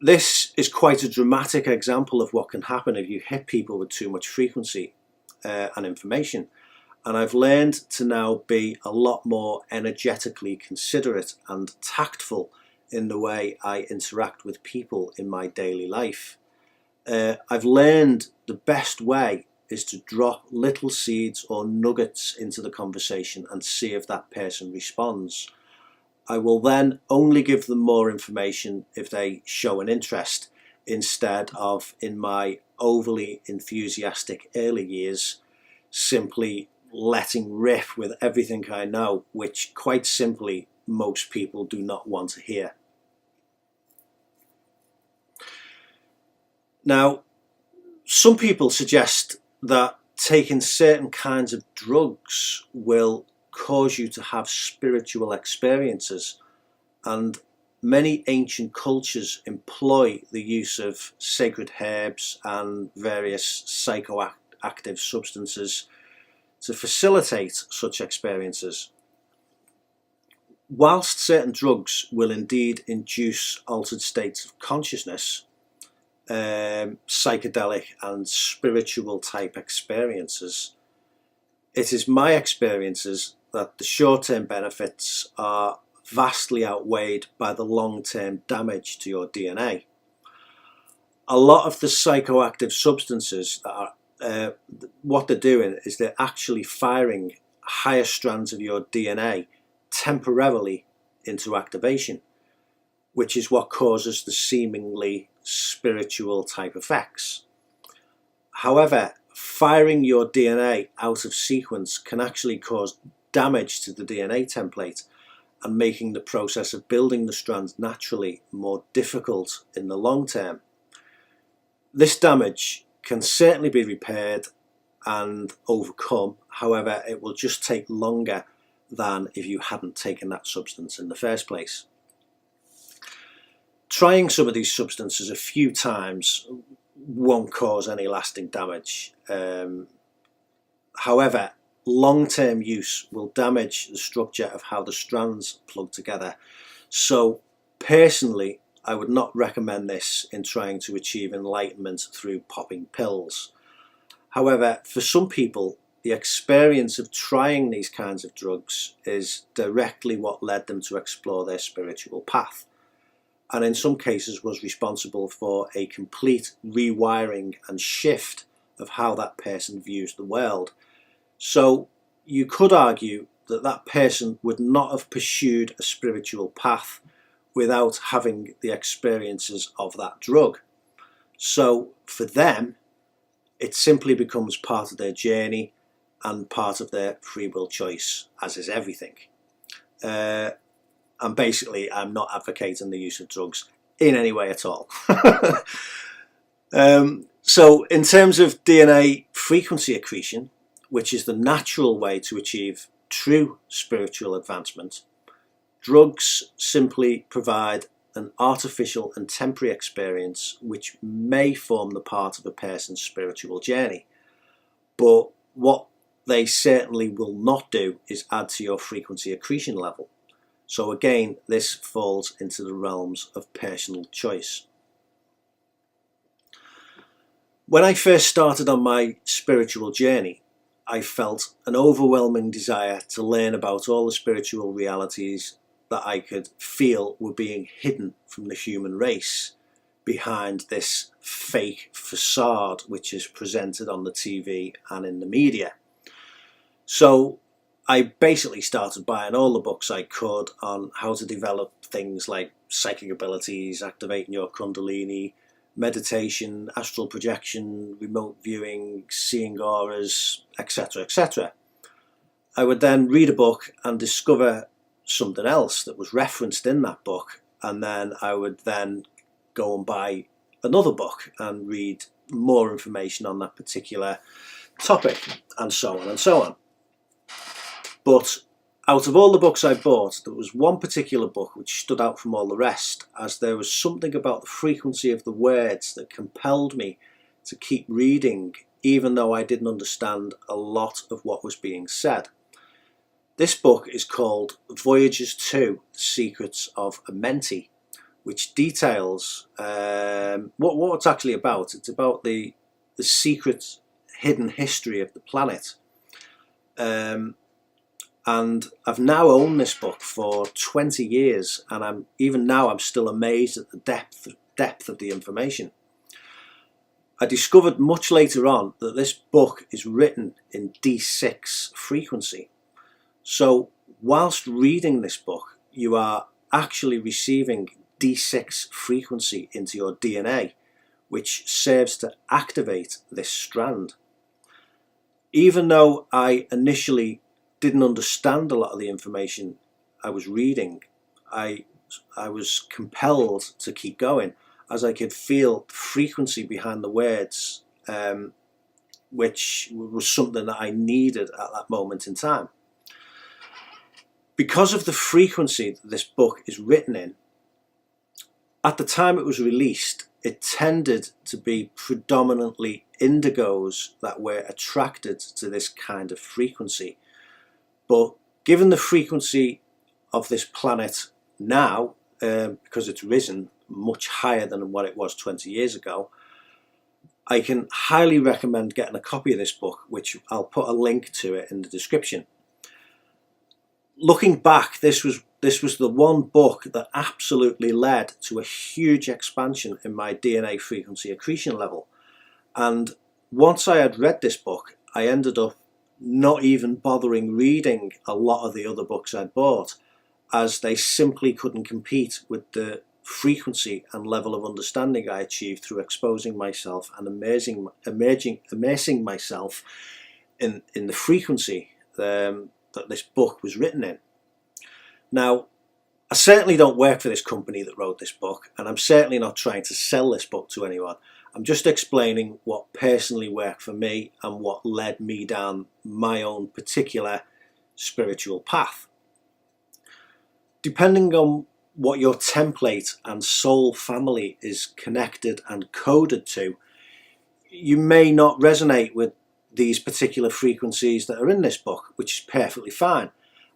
This is quite a dramatic example of what can happen if you hit people with too much frequency and information. And I've learned to now be a lot more energetically considerate and tactful in the way I interact with people in my daily life. I've learned the best way is to drop little seeds or nuggets into the conversation and see if that person responds. I will then only give them more information if they show an interest, instead of, in my overly enthusiastic early years, simply letting rip with everything I know, which quite simply most people do not want to hear. Now, some people suggest that taking certain kinds of drugs will cause you to have spiritual experiences, and many ancient cultures employ the use of sacred herbs and various psychoactive substances to facilitate such experiences. Whilst certain drugs will indeed induce altered states of consciousness, psychedelic and spiritual type experiences, it is my experiences that the short-term benefits are vastly outweighed by the long-term damage to your DNA. A lot of the psychoactive substances that are, what they're doing is they're actually firing higher strands of your DNA temporarily into activation, which is what causes the seemingly spiritual type effects. However, firing your DNA out of sequence can actually cause damage to the DNA template and making the process of building the strands naturally more difficult in the long term. This damage can certainly be repaired and overcome. However, it will just take longer than if you hadn't taken that substance in the first place. Trying some of these substances a few times won't cause any lasting damage. However, long-term use will damage the structure of how the strands plug together. So personally, I would not recommend this in trying to achieve enlightenment through popping pills. However, for some people, the experience of trying these kinds of drugs is directly what led them to explore their spiritual path, and in some cases was responsible for a complete rewiring and shift of how that person views the world. So you could argue that that person would not have pursued a spiritual path without having the experiences of that drug. So for them, it simply becomes part of their journey and part of their free will choice, as is everything. And basically, I'm not advocating the use of drugs in any way at all. So in terms of DNA frequency accretion, which is the natural way to achieve true spiritual advancement, drugs simply provide an artificial and temporary experience which may form the part of a person's spiritual journey. But what they certainly will not do is add to your frequency accretion level. So again, this falls into the realms of personal choice. When I first started on my spiritual journey, I felt an overwhelming desire to learn about all the spiritual realities that I could feel were being hidden from the human race behind this fake facade which is presented on the TV and in the media. So I basically started buying all the books I could on how to develop things like psychic abilities, activating your kundalini, meditation, astral projection, remote viewing, seeing auras, etc., etc. I would then read a book and discover something else that was referenced in that book, and then I would then go and buy another book and read more information on that particular topic, and so on and so on. But out of all the books I bought, there was one particular book which stood out from all the rest, as there was something about the frequency of the words that compelled me to keep reading, even though I didn't understand a lot of what was being said. This book is called Voyages to the Secrets of a Mentee, which details what it's actually about. It's about the secret hidden history of the planet. And I've now owned this book for 20 years, and even now I'm still amazed at the depth of the information. I discovered much later on that this book is written in D6 frequency. So whilst reading this book, you are actually receiving D6 frequency into your DNA, which serves to activate this strand. Even though I initially didn't understand a lot of the information I was reading, I was compelled to keep going, as I could feel the frequency behind the words, which was something that I needed at that moment in time. Because of the frequency that this book is written in, at the time it was released, it tended to be predominantly indigos that were attracted to this kind of frequency. But given the frequency of this planet now, because it's risen much higher than what it was 20 years ago, I can highly recommend getting a copy of this book, which I'll put a link to it in the description. Looking back, this was the one book that absolutely led to a huge expansion in my DNA frequency accretion level. And once I had read this book, I ended up not even bothering reading a lot of the other books I'd bought, as they simply couldn't compete with the frequency and level of understanding I achieved through exposing myself and immersing myself in the frequency that this book was written in. Now, I certainly don't work for this company that wrote this book, and I'm certainly not trying to sell this book to anyone. I'm just explaining what personally worked for me and what led me down my own particular spiritual path. Depending on what your template and soul family is connected and coded to, you may not resonate with these particular frequencies that are in this book, which is perfectly fine.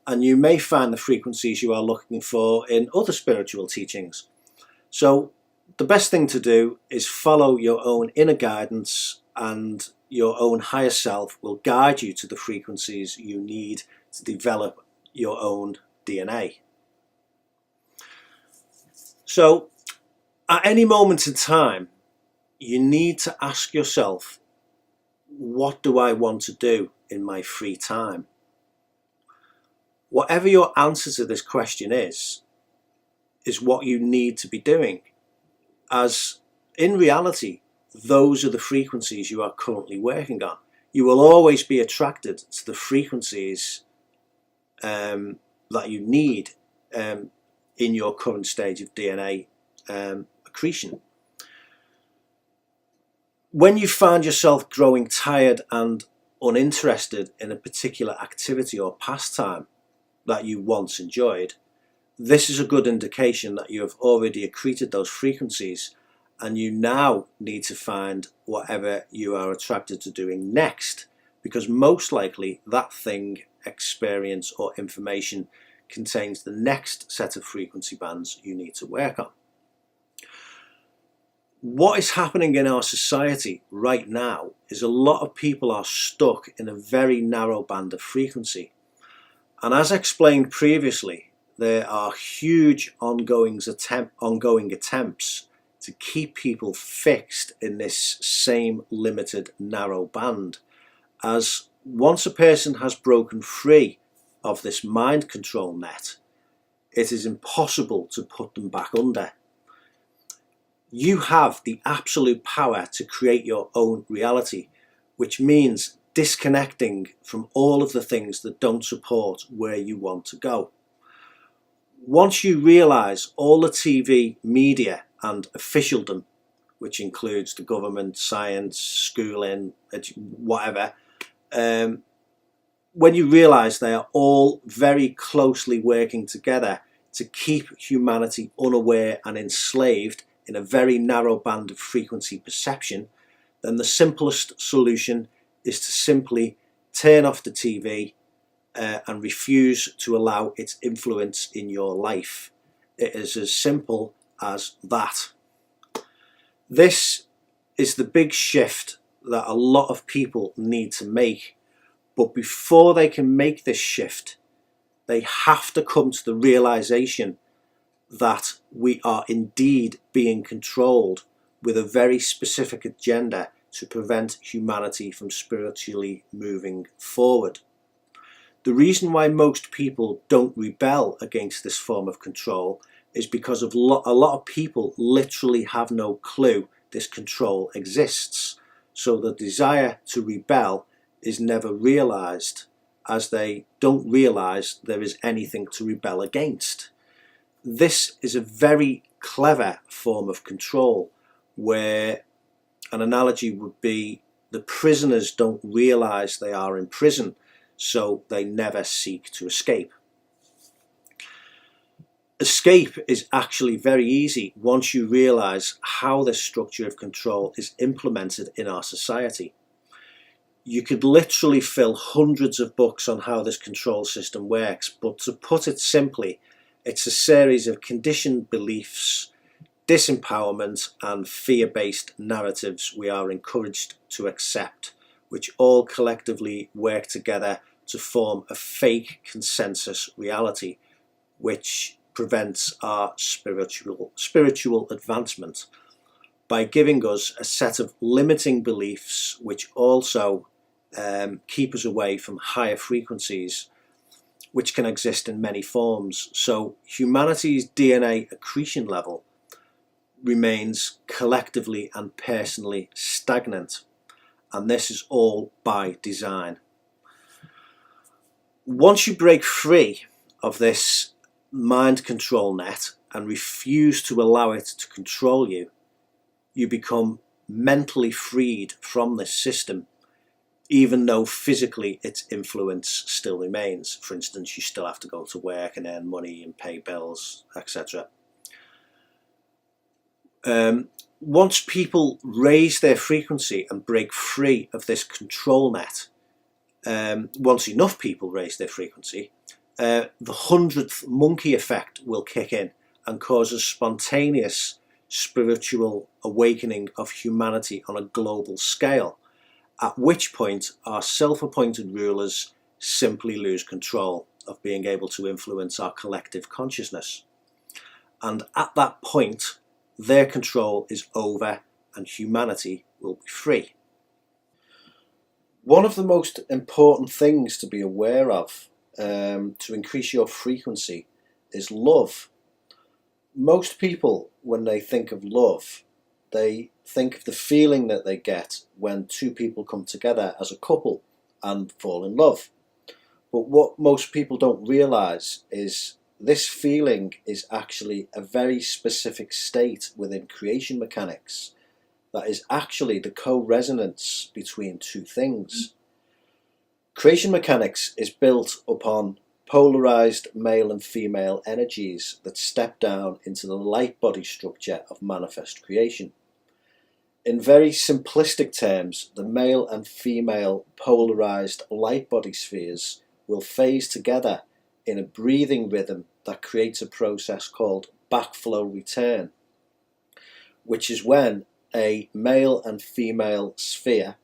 And you may find the frequencies you are looking for in other spiritual teachings. So the best thing to do is follow your own inner guidance, and your own higher self will guide you to the frequencies you need to develop your own DNA. So at any moment in time, you need to ask yourself, what do I want to do in my free time? Whatever your answer to this question is what you need to be doing, as in reality, those are the frequencies you are currently working on. You will always be attracted to the frequencies that you need in your current stage of DNA accretion. When you find yourself growing tired and uninterested in a particular activity or pastime that you once enjoyed, this is a good indication that you have already accreted those frequencies, and you now need to find whatever you are attracted to doing next, because most likely that thing, experience or information contains the next set of frequency bands you need to work on. What is happening in our society right now is a lot of people are stuck in a very narrow band of frequency. And as explained previously, there are huge ongoing attempts to keep people fixed in this same limited narrow band, as once a person has broken free of this mind control net, it is impossible to put them back under. You have the absolute power to create your own reality, which means disconnecting from all of the things that don't support where you want to go. Once you realize all the TV, media and officialdom, which includes the government, science, schooling, whatever, when you realize they are all very closely working together to keep humanity unaware and enslaved in a very narrow band of frequency perception, then the simplest solution is to simply turn off the TV and refuse to allow its influence in your life. It is as simple as that. This is the big shift that a lot of people need to make, but before they can make this shift, they have to come to the realization that we are indeed being controlled with a very specific agenda to prevent humanity from spiritually moving forward. The reason why most people don't rebel against this form of control is because of a lot of people literally have no clue this control exists. So the desire to rebel is never realized, as they don't realize there is anything to rebel against. This is a very clever form of control, where an analogy would be the prisoners don't realize they are in prison, so they never seek to escape. Escape is actually very easy once you realize how this structure of control is implemented in our society. You could literally fill hundreds of books on how this control system works, but to put it simply, it's a series of conditioned beliefs, disempowerment and fear-based narratives we are encouraged to accept, which all collectively work together to form a fake consensus reality, which prevents our spiritual advancement by giving us a set of limiting beliefs which also keep us away from higher frequencies, which can exist in many forms. So humanity's DNA accretion level remains collectively and personally stagnant, and this is all by design. Once you break free of this mind control net and refuse to allow it to control you, you become mentally freed from this system, even though physically its influence still remains. For instance, you still have to go to work and earn money and pay bills, etc. Once people raise their frequency and break free of this control net, once enough people raise their frequency, the 100th monkey effect will kick in and cause a spontaneous spiritual awakening of humanity on a global scale, at which point our self-appointed rulers simply lose control of being able to influence our collective consciousness. And at that point, their control is over and humanity will be free. One of the most important things to be aware of to increase your frequency is love. Most people, when they think of love, they think of the feeling that they get when two people come together as a couple and fall in love. But what most people don't realize is this feeling is actually a very specific state within creation mechanics that is actually the co-resonance between two things. Creation mechanics is built upon polarized male and female energies that step down into the light body structure of manifest creation. In very simplistic terms, the male and female polarized light body spheres will phase together in a breathing rhythm that creates a process called backflow return, which is when a male and female sphere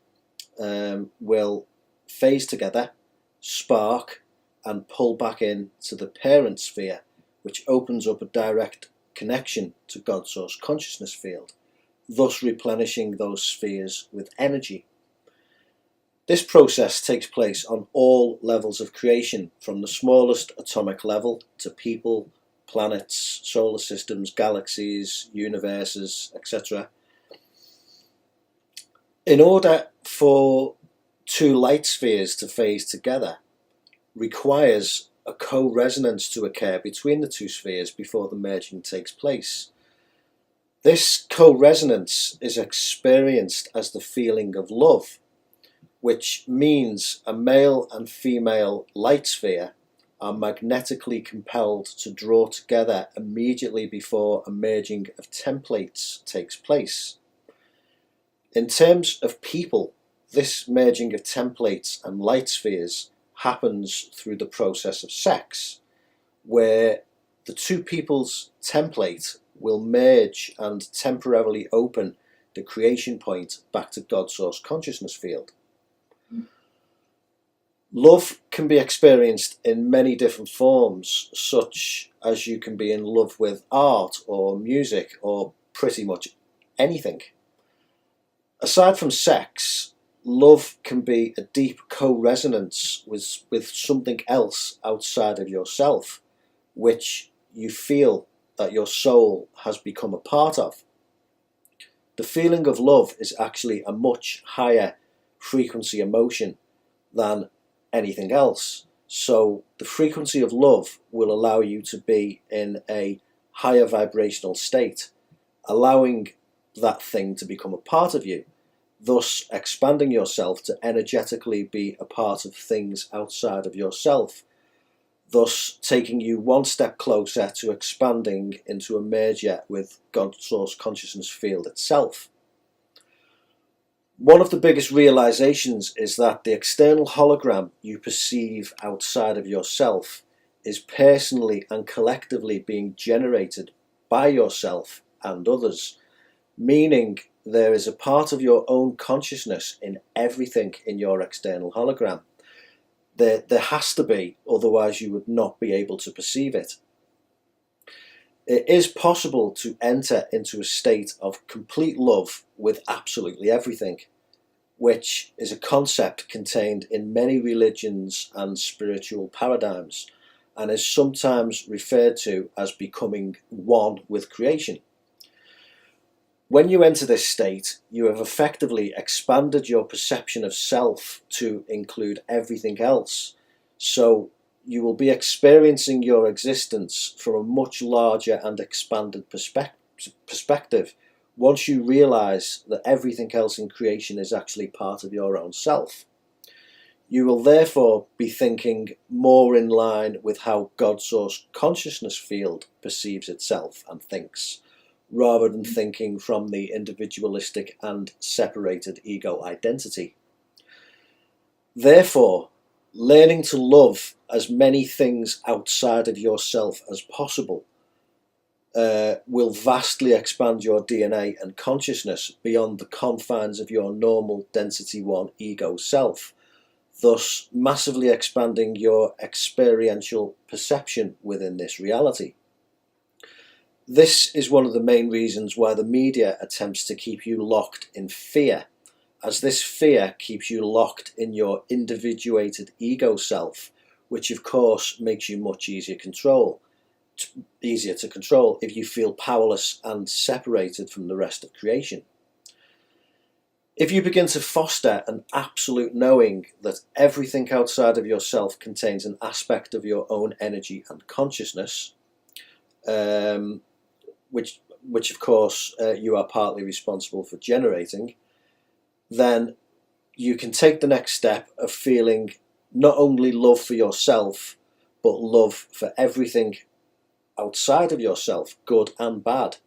will phase together, spark, and pull back in to the parent sphere, which opens up a direct connection to God Source consciousness field, thus replenishing those spheres with energy. This process takes place on all levels of creation, from the smallest atomic level to people, planets, solar systems, galaxies, universes, etc. In order for two light spheres to phase together, requires a co-resonance to occur between the two spheres before the merging takes place. This co-resonance is experienced as the feeling of love, which means a male and female light sphere are magnetically compelled to draw together immediately before a merging of templates takes place. In terms of people, this merging of templates and light spheres happens through the process of sex, where the two people's template will merge and temporarily open the creation point back to God Source consciousness field. Love can be experienced in many different forms, such as you can be in love with art or music or pretty much anything. Aside from sex, love can be a deep co-resonance with something else outside of yourself, which you feel that your soul has become a part of. The feeling of love is actually a much higher frequency emotion than anything else. So the frequency of love will allow you to be in a higher vibrational state, allowing that thing to become a part of you, thus expanding yourself to energetically be a part of things outside of yourself, thus taking you one step closer to expanding into a merger with God Source consciousness field itself. One of the biggest realizations is that the external hologram you perceive outside of yourself is personally and collectively being generated by yourself and others, meaning there is a part of your own consciousness in everything in your external hologram. There has to be, otherwise you would not be able to perceive it. It is possible to enter into a state of complete love with absolutely everything, which is a concept contained in many religions and spiritual paradigms, and is sometimes referred to as becoming one with creation. When you enter this state, you have effectively expanded your perception of self to include everything else. So you will be experiencing your existence from a much larger and expanded perspective once you realize that everything else in creation is actually part of your own self. You will therefore be thinking more in line with how God Source consciousness field perceives itself and thinks, rather than thinking from the individualistic and separated ego identity. Therefore, learning to love as many things outside of yourself as possible will vastly expand your DNA and consciousness beyond the confines of your normal density 1 ego self, thus massively expanding your experiential perception within this reality. This is one of the main reasons why the media attempts to keep you locked in fear, as this fear keeps you locked in your individuated ego self, which of course makes you much easier to control if you feel powerless and separated from the rest of creation. If you begin to foster an absolute knowing that everything outside of yourself contains an aspect of your own energy and consciousness, which of course you are partly responsible for generating, then you can take the next step of feeling not only love for yourself, but love for everything outside of yourself, good and bad.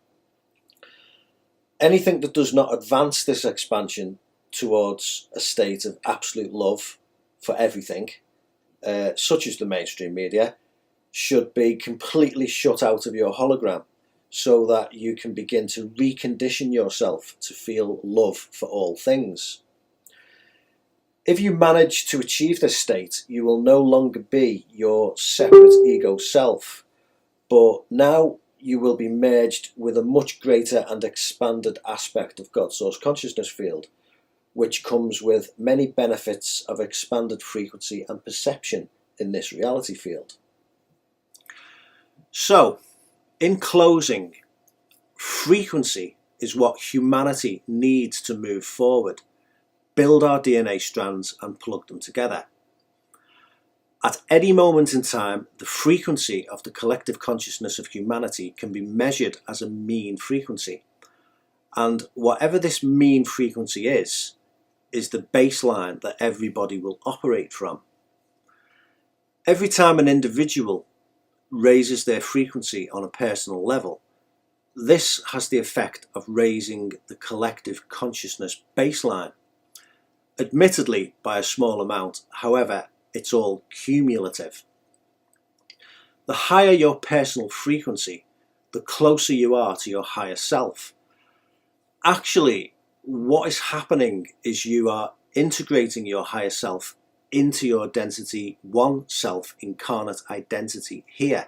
Anything that does not advance this expansion towards a state of absolute love for everything, such as the mainstream media, should be completely shut out of your hologram, so that you can begin to recondition yourself to feel love for all things. If you manage to achieve this state, you will no longer be your separate ego self, but now you will be merged with a much greater and expanded aspect of God's source consciousness field, which comes with many benefits of expanded frequency and perception in this reality field. So, in closing, frequency is what humanity needs to move forward, build our DNA strands and plug them together. At any moment in time, the frequency of the collective consciousness of humanity can be measured as a mean frequency. And whatever this mean frequency is the baseline that everybody will operate from. Every time an individual raises their frequency on a personal level, this has the effect of raising the collective consciousness baseline. Admittedly by a small amount, however, it's all cumulative. The higher your personal frequency, the closer you are to your higher self. Actually, what is happening is you are integrating your higher self into your density 1 self incarnate identity here.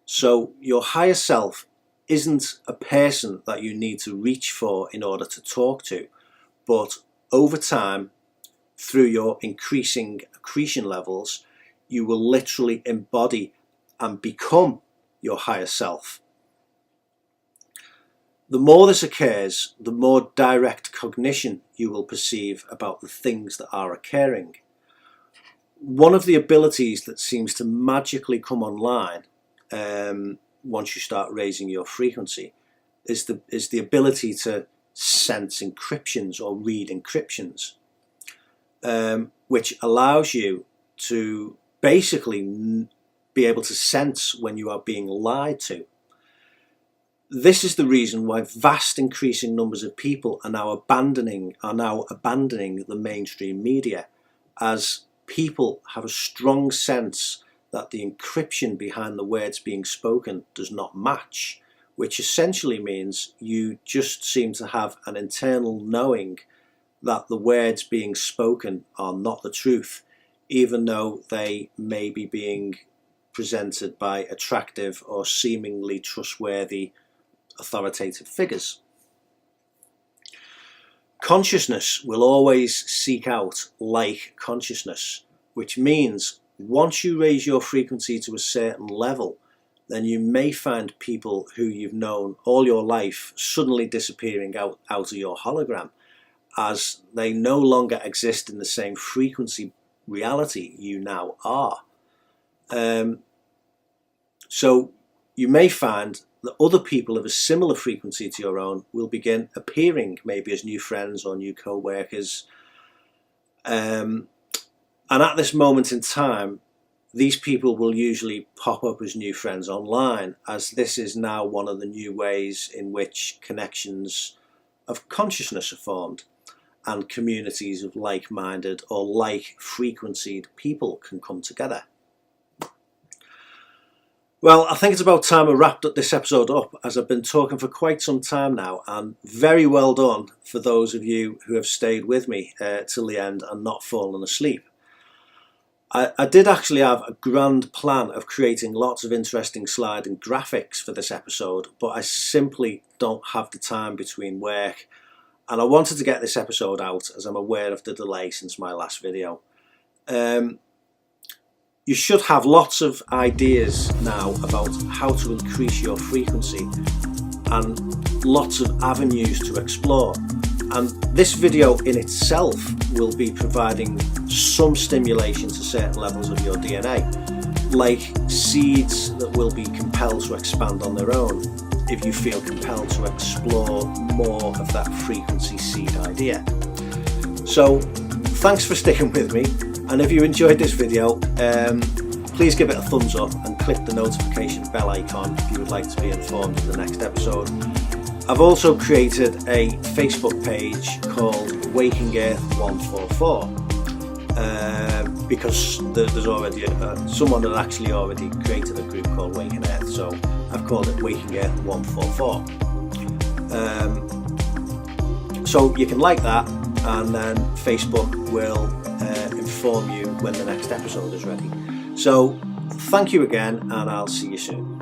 So your higher self isn't a person that you need to reach for in order to talk to, but over time, through your increasing accretion levels, you will literally embody and become your higher self. The more this occurs, the more direct cognition you will perceive about the things that are occurring. One of the abilities that seems to magically come online once you start raising your frequency is the ability to sense encryptions or read encryptions, which allows you to basically be able to sense when you are being lied to. This is the reason why vast increasing numbers of people are now abandoning the mainstream media, as people have a strong sense that the encryption behind the words being spoken does not match, which essentially means you just seem to have an internal knowing that the words being spoken are not the truth, even though they may be being presented by attractive or seemingly trustworthy authoritative figures. Consciousness will always seek out like consciousness, which means once you raise your frequency to a certain level, then you may find people who you've known all your life suddenly disappearing out of your hologram, as they no longer exist in the same frequency reality you now are. So you may find that other people of a similar frequency to your own will begin appearing, maybe as new friends or new co-workers. And at this moment in time, these people will usually pop up as new friends online, as this is now one of the new ways in which connections of consciousness are formed and communities of like-minded or like-frequencied people can come together. Well, I think it's about time I wrapped this episode up, as I've been talking for quite some time now, and very well done for those of you who have stayed with me till the end and not fallen asleep. I did actually have a grand plan of creating lots of interesting slide and graphics for this episode, but I simply don't have the time between work, and I wanted to get this episode out as I'm aware of the delay since my last video. You should have lots of ideas now about how to increase your frequency and lots of avenues to explore. And this video in itself will be providing some stimulation to certain levels of your DNA, like seeds that will be compelled to expand on their own if you feel compelled to explore more of that frequency seed idea. So thanks for sticking with me, and if you enjoyed this video, please give it a thumbs up and click the notification bell icon if you would like to be informed of the next episode. I've also created a Facebook page called Waking Earth 144 because there's already someone had actually already created a group called Waking Earth, so I've called it Waking Earth 144. So you can like that, and then Facebook will inform you when the next episode is ready. So thank you again, and I'll see you soon.